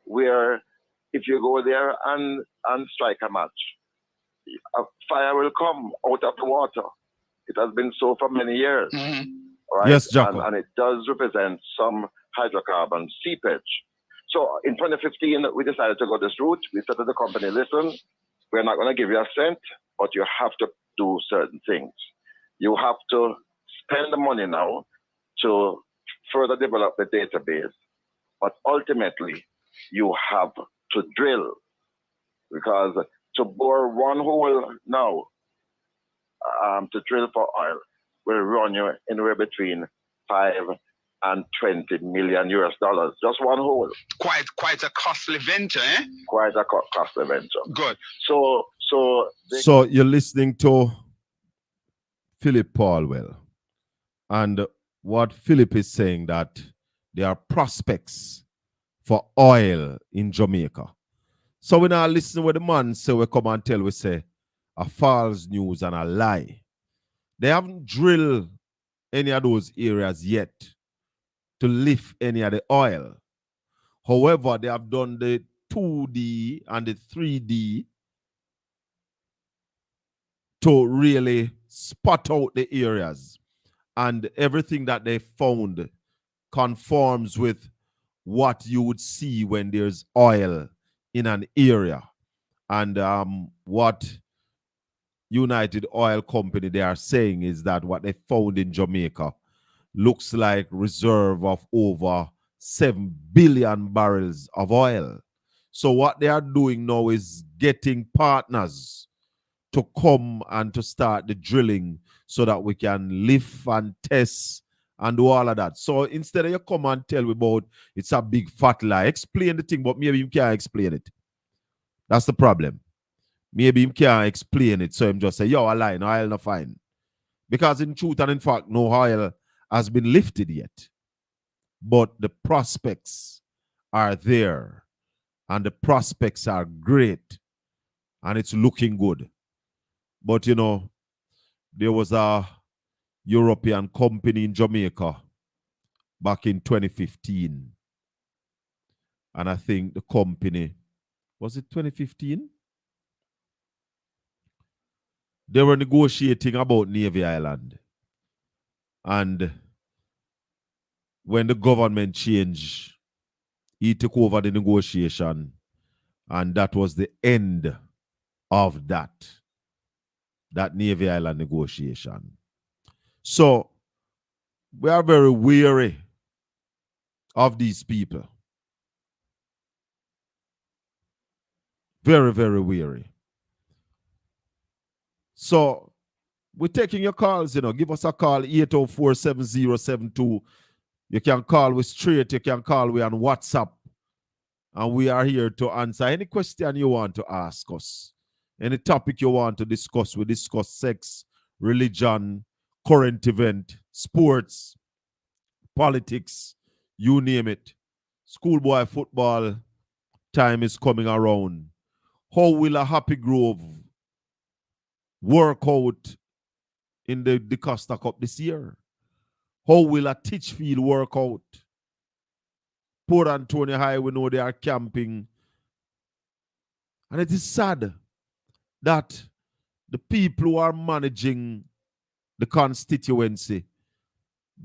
C: where if you go there and strike a match, a fire will come out of the water. It has been so for many years, right?
A: Yes, Jacko.
C: And it does represent some hydrocarbon seepage. So in 2015, we decided to go this route. We said to the company, listen, we're not going to give you a cent, but you have to do certain things. You have to spend the money now to further develop the database, but ultimately you have to drill, because to bore one hole now to drill for oil will run you anywhere between 5 and 20 million US dollars. Just one hole.
D: Quite a costly venture, eh?
C: Quite a costly venture.
D: Good.
C: So
A: you're listening to Philip Paulwell, and what Philip is saying, that there are prospects for oil in Jamaica. So we now listen what the man say, we come and tell, we say a false news and a lie. They haven't drilled any of those areas yet to lift any of the oil. However, they have done the 2D and the 3D to really spot out the areas. And everything that they found conforms with what you would see when there's oil in an area. And what United Oil Company, they are saying is that what they found in Jamaica looks like reserve of over 7 billion barrels of oil. So what they are doing now is getting partners to come and to start the drilling so that we can lift and test and do all of that. So instead of you come and tell me about it's a big fat lie, explain the thing, but maybe you can't explain it. That's the problem. Maybe you can't explain it, so him just say, yo, I lie, no oil no fine. Because in truth and in fact, no oil has been lifted yet. But the prospects are there, and the prospects are great, and it's looking good. But you know, there was a European company in Jamaica back in 2015. And I think the company, was it 2015? They were negotiating about Navy Island. And when the government changed, he took over the negotiation. And that was the end of that Navy Island negotiation. So we are very weary of these people. Very, very weary. So we're taking your calls, Give us a call, 804-7072. You can call we straight. You can call we on WhatsApp. And we are here to answer any question you want to ask us. Any topic you want to discuss. We discuss sex, religion, current event, sports, politics, you name it. Schoolboy football time is coming around. How will a Happy Grove work out in the Costa Cup this year? How will a Titchfield work out? Port Antonio High, we know they are camping. And it is sad that the people who are managing the constituency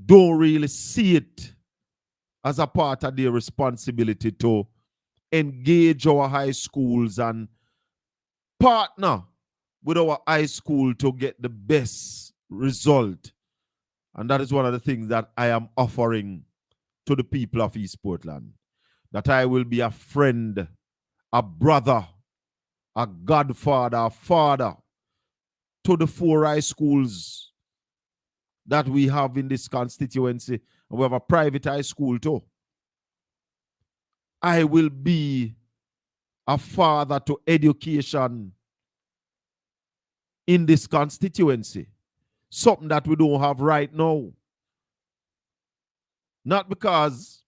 A: don't really see it as a part of their responsibility to engage our high schools and partner with our high school to get the best result. And that is one of the things that I am offering to the people of East Portland. That I will be a friend, a brother, a godfather, a father to the 4 high schools that we have in this constituency. And we have a private high school too. I will be a father to education in this constituency. Something that we don't have right now. Not because,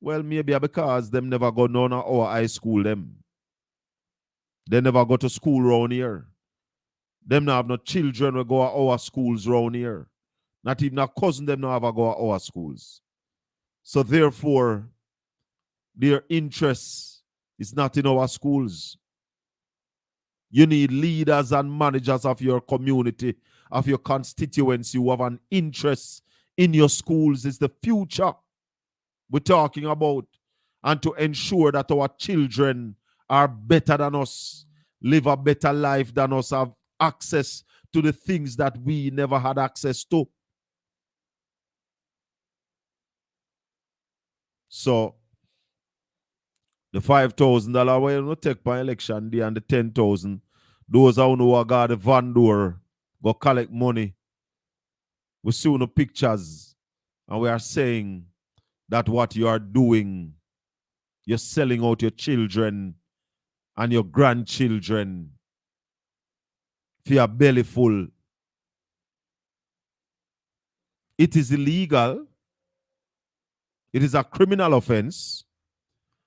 A: well, maybe because them never go none of our high school them. They never go to school around here. Them not have no children who go to our schools around here. Not even a cousin them now have a go at our schools. So therefore, their interest is not in our schools. You need leaders and managers of your community, of your constituency who have an interest in your schools. It's the future we're talking about. And to ensure that our children are better than us, live a better life than us, have access to the things that we never had access to. So, the $5,000 way you take by election day and the 10,000, those who got the van door go collect money. We see the pictures and we are saying that what you are doing, you're selling out your children and your grandchildren for your belly full. It is illegal. It is a criminal offense.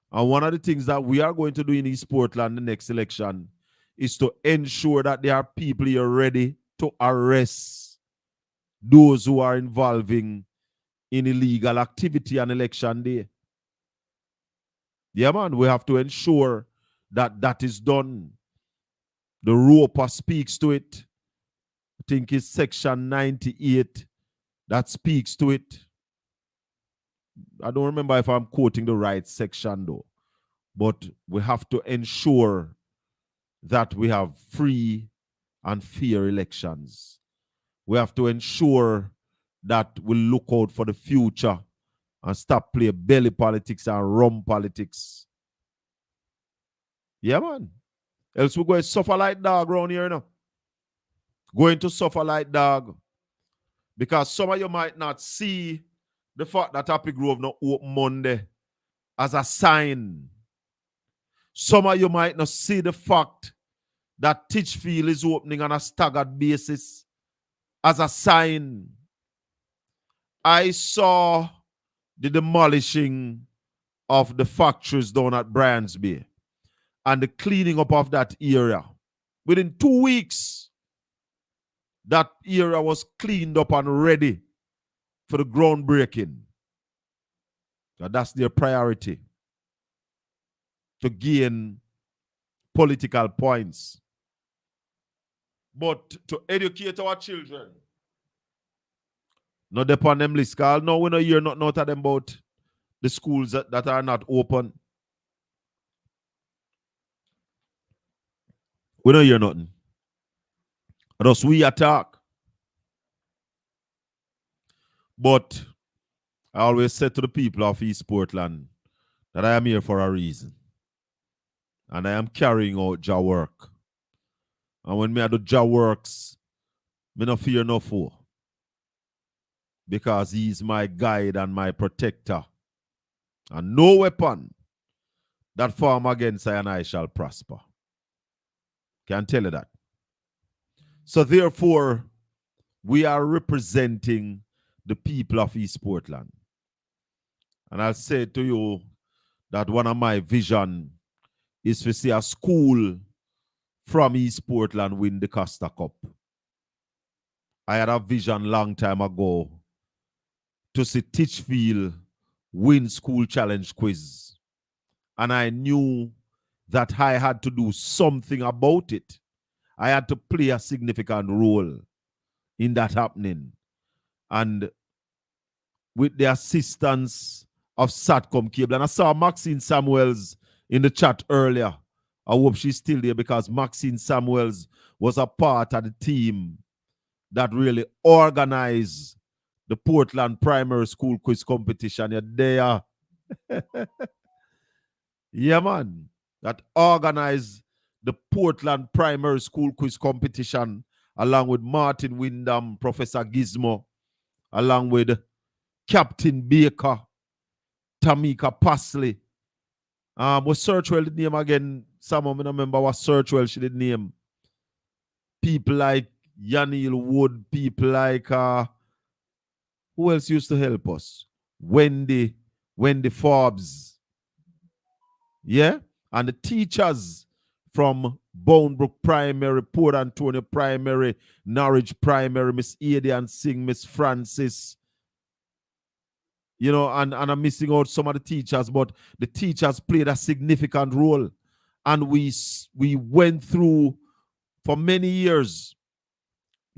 A: And one of the things that we are going to do in East Portland the next election is to ensure that there are people here ready to arrest those who are involving in illegal activity on election day. Yeah, man, we have to ensure that that is done. The ROPA speaks to it. I think it's section 98 that speaks to it. I don't remember if I'm quoting the right section though. But we have to ensure that we have free and fair elections. We have to ensure that we look out for the future and stop playing belly politics and rum politics. Yeah, man. Else we're going to suffer like dog around here now. Going to suffer like dog. Because some of you might not see the fact that Happy Grove not open Monday as a sign. Some of you might not see the fact that Titchfield is opening on a staggered basis as a sign. I saw the demolishing of the factories down at Bryansby and the cleaning up of that area. Within 2 weeks, that area was cleaned up and ready for the groundbreaking. That's their priority, to gain political points. But to educate our children, not upon them list, because no, we don't hear nothing out of them about the schools that are not open. We don't hear nothing. Thus we attack. But I always said to the people of East Portland that I am here for a reason. And I am carrying out Jah work. And when I do Jah works, I don't fear no foe. Because he is my guide and my protector. And no weapon that form against I and I shall prosper. Can tell you that. So therefore, we are representing the people of East Portland. And I'll say to you that one of my vision is to see a school from East Portland win the Costa Cup. I had a vision long time ago to see Titchfield win school challenge quiz. And I knew that I had to do something about it. I had to play a significant role in that happening. And with the assistance of Satcom Cable, and I saw Maxine Samuels in the chat earlier. I hope she's still there because Maxine Samuels was a part of the team that really organized the Portland Primary School Quiz Competition. You're there. Yeah, man. That organized the Portland Primary School Quiz Competition along with Martin Wyndham, Professor Gizmo, along with Captain Baker, Tamika Pasley. What Searchwell did name again? Some of me remember what Searchwell she did name. People like Yanil Wood, people like who else used to help us? Wendy Forbes. Yeah? And the teachers from Bonebrook Primary, Port Antonio Primary, Norwich Primary, Miss Adian Singh, Miss Francis, and I'm missing out some of the teachers, but the teachers played a significant role. And we went through for many years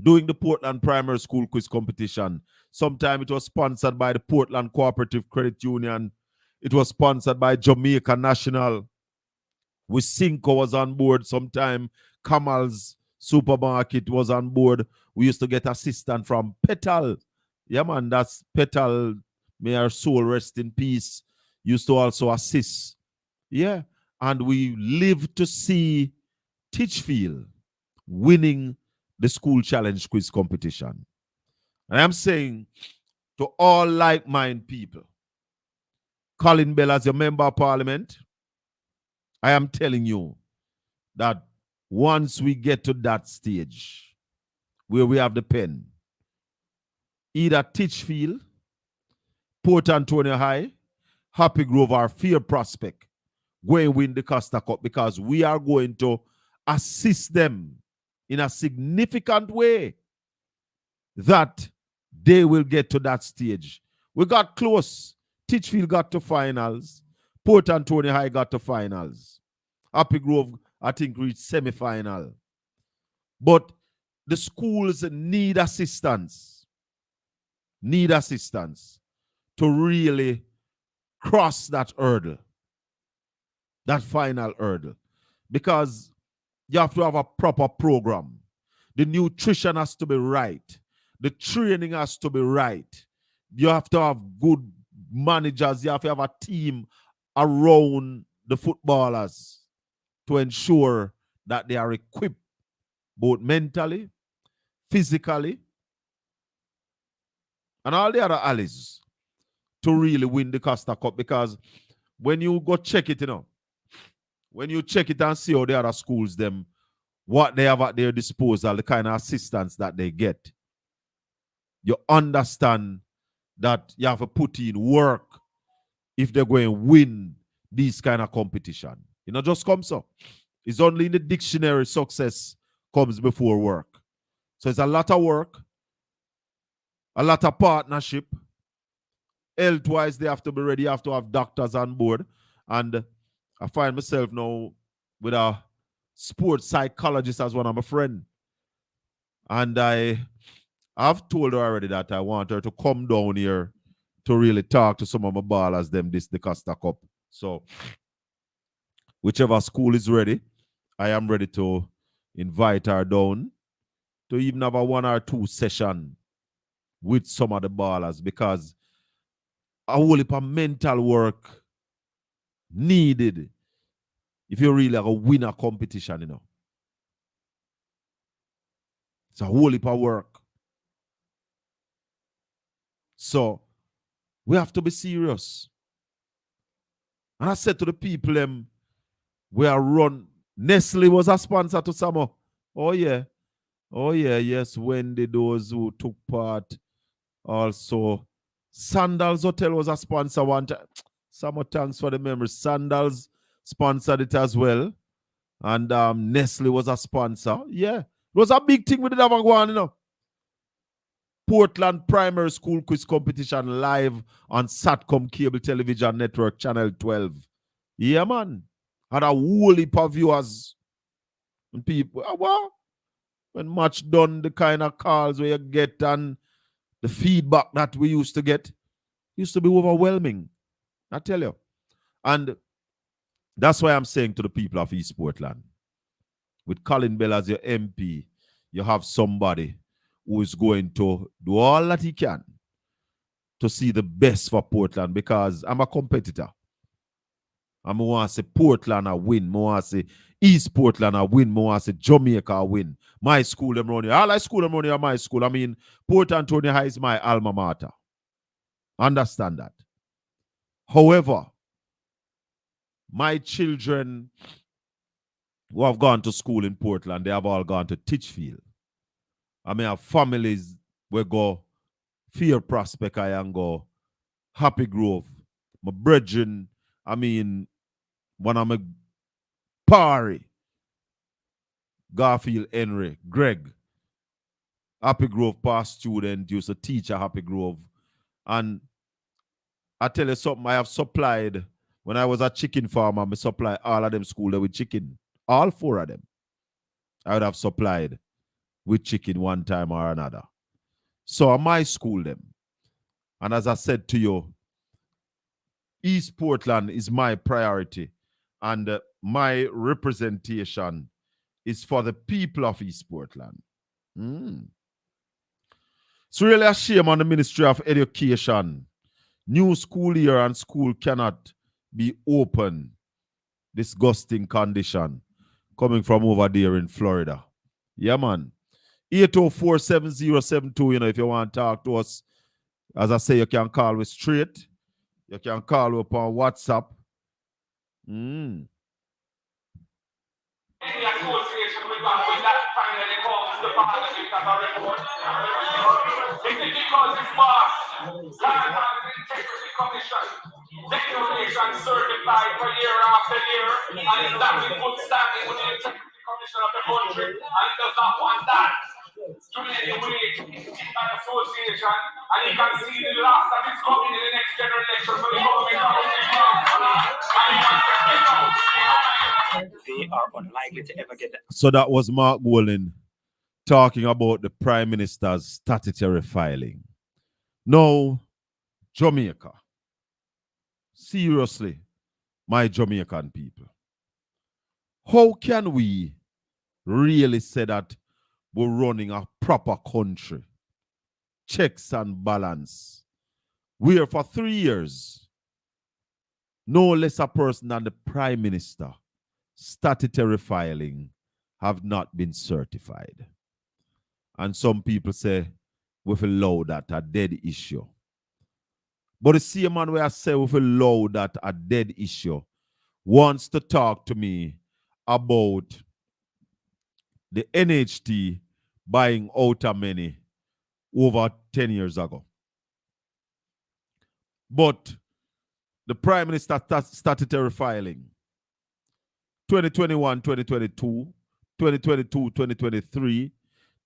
A: doing the Portland Primary School Quiz Competition. Sometime it was sponsored by the Portland Cooperative Credit Union. It was sponsored by Jamaica National. Cinco was on board sometime. Kamal's Supermarket was on board. We used to get assistance from Petal. Yeah, man, that's Petal. May her soul rest in peace. Used to also assist. Yeah. And we lived to see Titchfield winning the school challenge quiz competition. And I'm saying to all like-minded people, Colin Bell as your member of parliament, I am telling you that once we get to that stage where we have the pen, either Titchfield, Port Antonio High, Happy Grove, or Fear Prospect going to win the Costa Cup, because we are going to assist them in a significant way that they will get to that stage. We got close. Titchfield got to finals. Port Antonio High got to finals. Happy Grove, I think, reached semi-final. But the schools need assistance. Need assistance to really cross that hurdle. That final hurdle. Because you have to have a proper program. The nutrition has to be right. The training has to be right. You have to have good managers. You have to have a team around the footballers to ensure that they are equipped both mentally, physically, and all the other allies to really win the Costa Cup. Because when you go check it, when you check it and see how the other schools, what they have at their disposal, the kind of assistance that they get, you understand that you have to put in work if they're going to win these kind of competition. Just come so. It's only in the dictionary success comes before work. So it's a lot of work, a lot of partnership. Health-wise, they have to be ready. You have to have doctors on board. And I find myself now with a sports psychologist as one of my friends. And I've told her already that I want her to come down here to really talk to some of my ballers the Costa Cup. So whichever school is ready, I am ready to invite her down to even have a 1 or 2 session with some of the ballers, because a whole heap of mental work needed if you really are a winner competition, It's a whole heap of work. So we have to be serious. And I said to the people, we are run. Nestle was a sponsor to Samo. Oh yeah. Oh yeah, yes. Wendy, those who took part. Also, STYLZ Hotel was a sponsor one time. Samo, thanks for the memory. STYLZ sponsored it as well. And Nestle was a sponsor. Yeah. It was a big thing we did have going, Portland Primary School Quiz Competition live on Satcom Cable Television Network, Channel 12. Yeah, man. Had a whole heap of viewers. And people, well, when match done, the kind of calls where you get and the feedback that we used to get used to be overwhelming. I tell you. And that's why I'm saying to the people of East Portland, with Colin Bell as your MP, you have somebody who is going to do all that he can to see the best for Portland, because I'm a competitor. I want to say Portland a win. I want to say East Portland a win. I want to say Jamaica a win. My school, them around here. All I school, them around here are my school. I mean, Port Antonio High is my alma mater. Understand that. However, my children who have gone to school in Portland, they have all gone to Titchfield. I mean, have families where go Fear Prospect, I and go Happy Grove. My brethren, I mean, one of my party, Garfield Henry, Greg, Happy Grove past student, used to teach at Happy Grove. And I tell you something, I have supplied, when I was a chicken farmer, I supply all of them school with chicken. All 4 of them. I would have supplied with chicken one time or another. So I might school them. And as I said to you, East Portland is my priority. And my representation is for the people of East Portland. It's really a shame on the Ministry of Education. New school year and school cannot be open. Disgusting condition coming from over there in Florida. Yeah, man. 804-7072, if you want to talk to us. As I say, you can call me straight. You can call me upon WhatsApp.
F: Any association with that finally comes to partnership as a report. Is it because it's boss? Land and Integrity Commission. Declaration certified for year after year, and is that in good standing with the Integrity Commission of the country, and it does not want that to be any way an association, and you can see the last that is coming in the next generation for the government of the they are unlikely to ever get that.
A: So that was Mark Golin talking about the Prime Minister's statutory filing. Now, Jamaica. Seriously, my Jamaican people. How can we really say that we're running a proper country? Checks and balance. Where for 3 years, no less a person than the Prime Minister, statutory filing have not been certified. And some people say, with a law that a dead issue. But the same man where I say with a law that a dead issue wants to talk to me about the NHT buying outer many over 10 years ago. But the Prime Minister statutory filing 2021, 2022, 2022, 2023,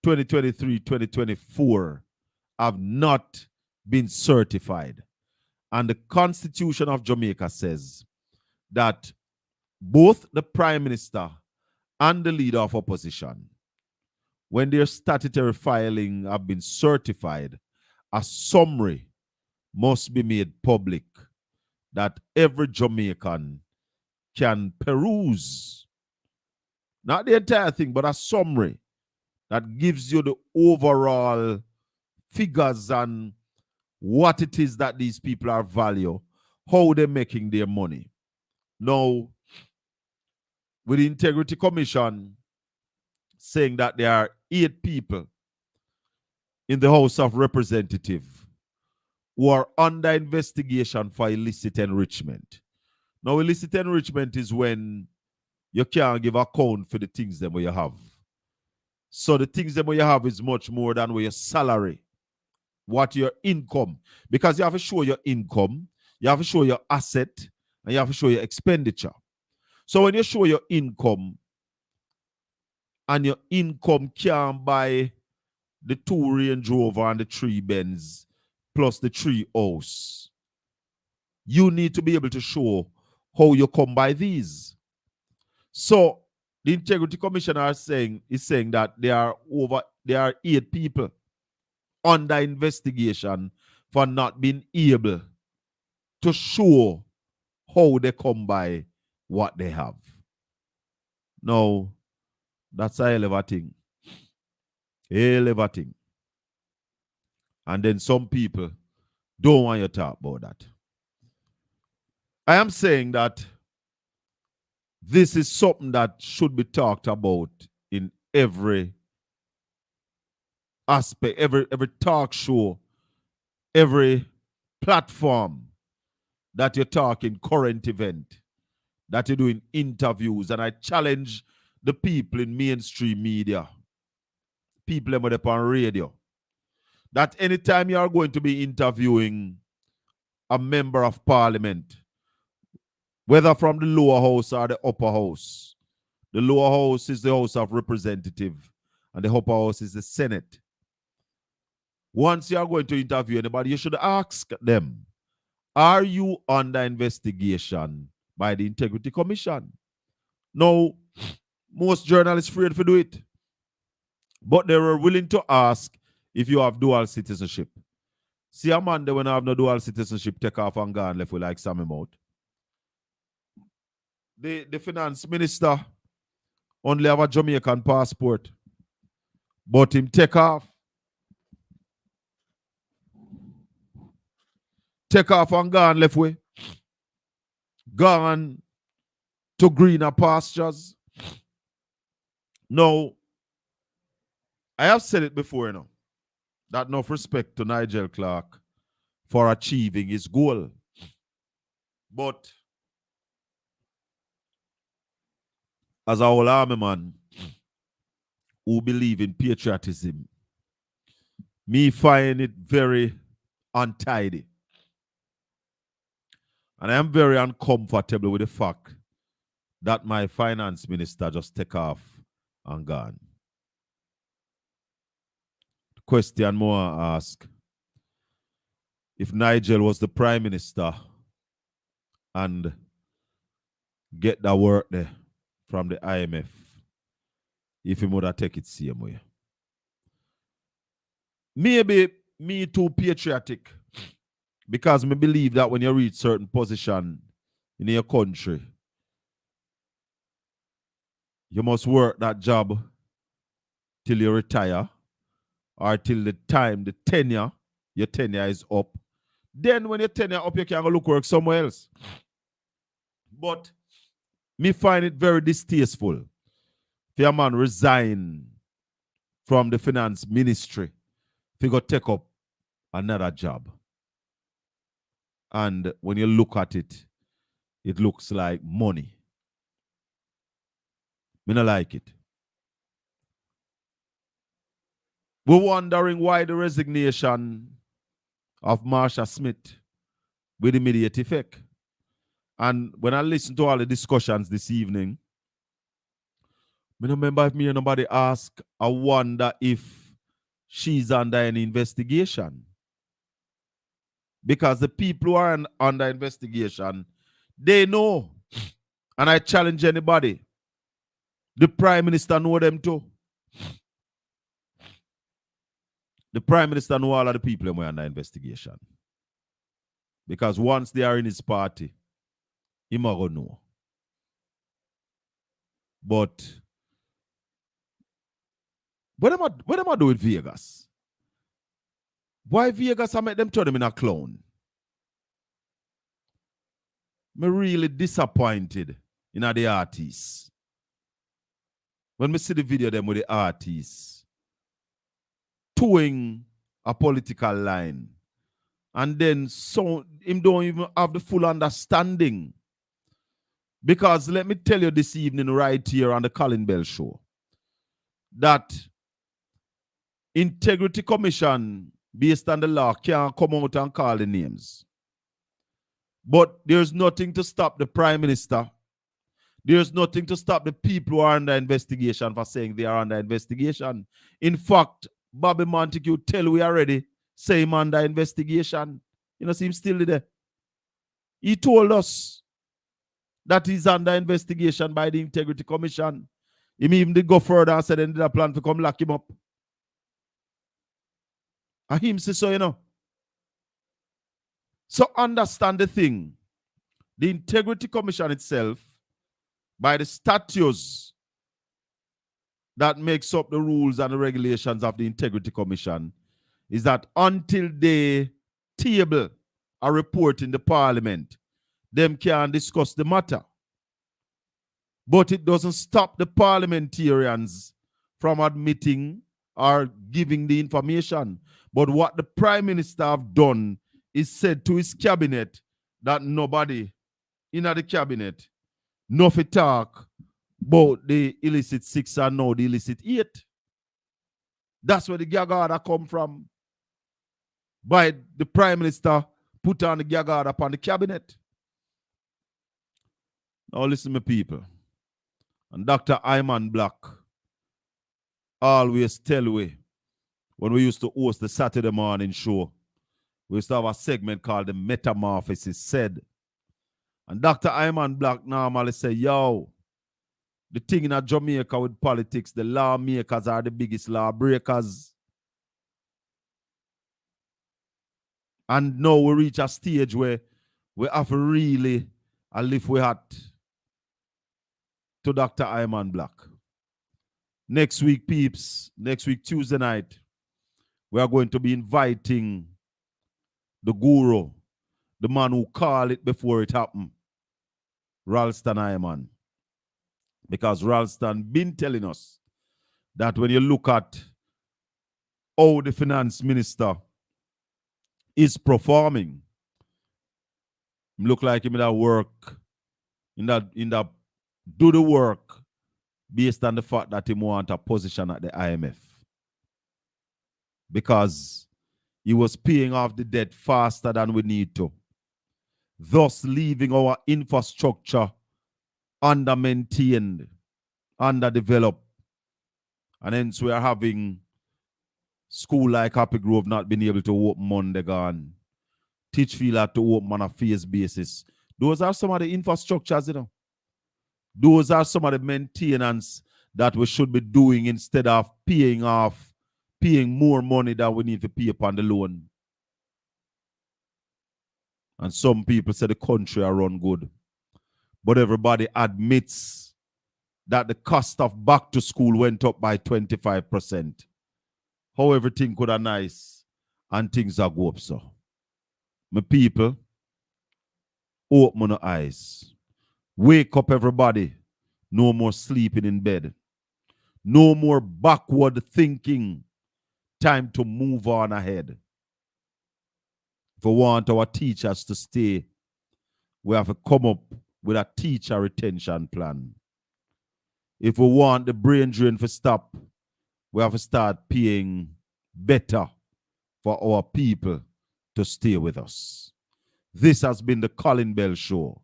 A: 2023, 2024 have not been certified. And the Constitution of Jamaica says that both the Prime Minister and the Leader of Opposition, when their statutory filing have been certified, a summary must be made public that every Jamaican can peruse. Not the entire thing, but a summary that gives you the overall figures and what it is that these people are value, how they're making their money. Now, with the Integrity Commission saying that there are 8 people in the House of Representatives who are under investigation for illicit enrichment. Now, illicit enrichment is when you can't give account for the things that you have. So the things that you have is much more than your salary, what your income. Because you have to show your income, you have to show your asset, and you have to show your expenditure. So when you show your income, and your income can buy the 2 Range Rover and the 3 Benz, plus the 3 house, you need to be able to show how you come by these. So the Integrity Commissioner is saying that there are 8 people under investigation for not being able to show how they come by what they have. Now, that's a hell of a thing. Hell of a thing. And then some people don't want you to talk about that. I am saying that this is something that should be talked about in every aspect, every talk show, every platform that you're talking current event, that you're doing interviews. And I challenge the people in mainstream media, people on radio, that anytime you are going to be interviewing a member of parliament, whether from the lower house or the upper house, The lower house is the House of Representative, and the upper house is the Senate. Once you are going to interview anybody, you should ask them, are you under investigation by the Integrity Commission? Now, most journalists afraid to do it, but they were willing to ask if you have dual citizenship. See a man there when I have no dual citizenship, take off and go and left with like Sammy Mouth. The finance minister only have a Jamaican passport, but him take off and go and left way. Gone to greener pastures. Now, I have said it before, you know, that enough respect to Nigel Clark for achieving his goal. But as a whole army man who believe in patriotism, me find it very untidy. And I am very uncomfortable with the fact that my finance minister just take off and gone. The question more ask, if Nigel was the prime minister and get that work there from the IMF, if he would have take it same way. Maybe me too patriotic, because me believe that when you reach certain position in your country, you must work that job till you retire, or till the time your tenure is up. Then when your tenure up, you can go look work somewhere else. But me find it very distasteful if a man resign from the finance ministry, if he go take up another job. And when you look at it, it looks like money. Me not like it. We're wondering why the resignation of Marsha Smith with immediate effect. And when I listen to all the discussions this evening, I don't remember if me or nobody ask, I wonder if she's under an investigation. Because the people who are under investigation, they know. And I challenge anybody. The Prime Minister know them too. The Prime Minister know all of the people who are under investigation. Because once they are in his party, he might go know. But what am I doing with Vegas? Why Vegas I make them turn them in a clown? I'm really disappointed in the artists. When we see the video them with the artists towing a political line, and then so him don't even have the full understanding. Because let me tell you this evening right here on the Colin Bell show that Integrity Commission based on the law can't come out and call the names. But there's nothing to stop the Prime Minister. There's nothing to stop the people who are under investigation for saying they are under investigation. In fact, Bobby Montague tell we already, say him under investigation. You know, see him still there. He told us that he's under investigation by the Integrity Commission. He even did go further and said they did a plan to come lock him up. And him say so, you know. So understand the thing. The Integrity Commission itself, by the statutes that makes up the rules and the regulations of the Integrity Commission, is that until they table a report in the Parliament, them can discuss the matter. But it doesn't stop the parliamentarians from admitting or giving the information. But what the Prime Minister have done is said to his cabinet that nobody in the cabinet nothing talk about the illicit 6 and now the illicit 8. That's where the gag order come from. By the Prime Minister put on the gag order upon the cabinet. Now listen, my people. And Dr. Iman Black always tell we when we used to host the Saturday morning show, we used to have a segment called the Metamorphosis Said. And Dr. Iman Black normally say, yo, the thing in Jamaica with politics, the lawmakers are the biggest lawbreakers. And now we reach a stage where we have to really lift we hat to Dr. Iman Black. Next week, peeps, next week, Tuesday night, we are going to be inviting the guru, the man who called it before it happened, Ralston Iman. Because Ralston been telling us that when you look at how the finance minister is performing, look like him in that work, in that do the work based on the fact that he want a position at the IMF. Because he was paying off the debt faster than we need to, thus leaving our infrastructure under-maintained, underdeveloped. And hence we are having school like Happy Grove not being able to open Monday gone. Teachfield had to open on a phase basis. Those are some of the infrastructures, you know. Those are some of the maintenance that we should be doing instead of paying more money than we need to pay upon the loan. And some people say the country are run good. But everybody admits that the cost of back to school went up by 25%. How everything could have nice and things are go up so. My people, open your eyes. Wake up, everybody. No more sleeping in bed. No more backward thinking. Time to move on ahead. If we want our teachers to stay, we have to come up with a teacher retention plan. If we want the brain drain to stop, we have to start paying better for our people to stay with us. This has been the Colin Bell Show,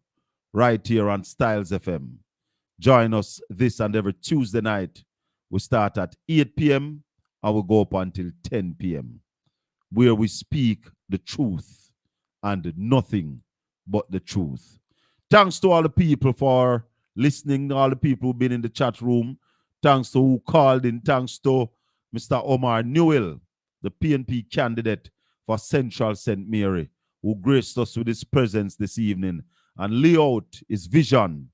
A: right here on STYLZ FM. Join us this and every Tuesday night. We start at 8 p.m. and we go up until 10 p.m. where we speak the truth and nothing but the truth. Thanks to all the people for listening, all the people who've been in the chat room. Thanks to who called in. Thanks to Mr. Omar Newell, the PNP candidate for Central St. Mary, who graced us with his presence this evening and lay out his vision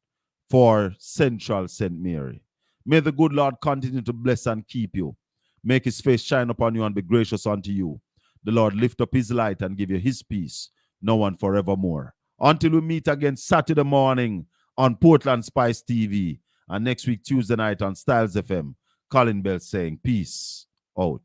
A: for Central St. Mary. May the good Lord continue to bless and keep you. Make his face shine upon you and be gracious unto you. The Lord lift up his light and give you his peace, now and forevermore. Until we meet again Saturday morning on Portland Spice TV and next week Tuesday night on STYLZ FM, Colin Bell saying peace out.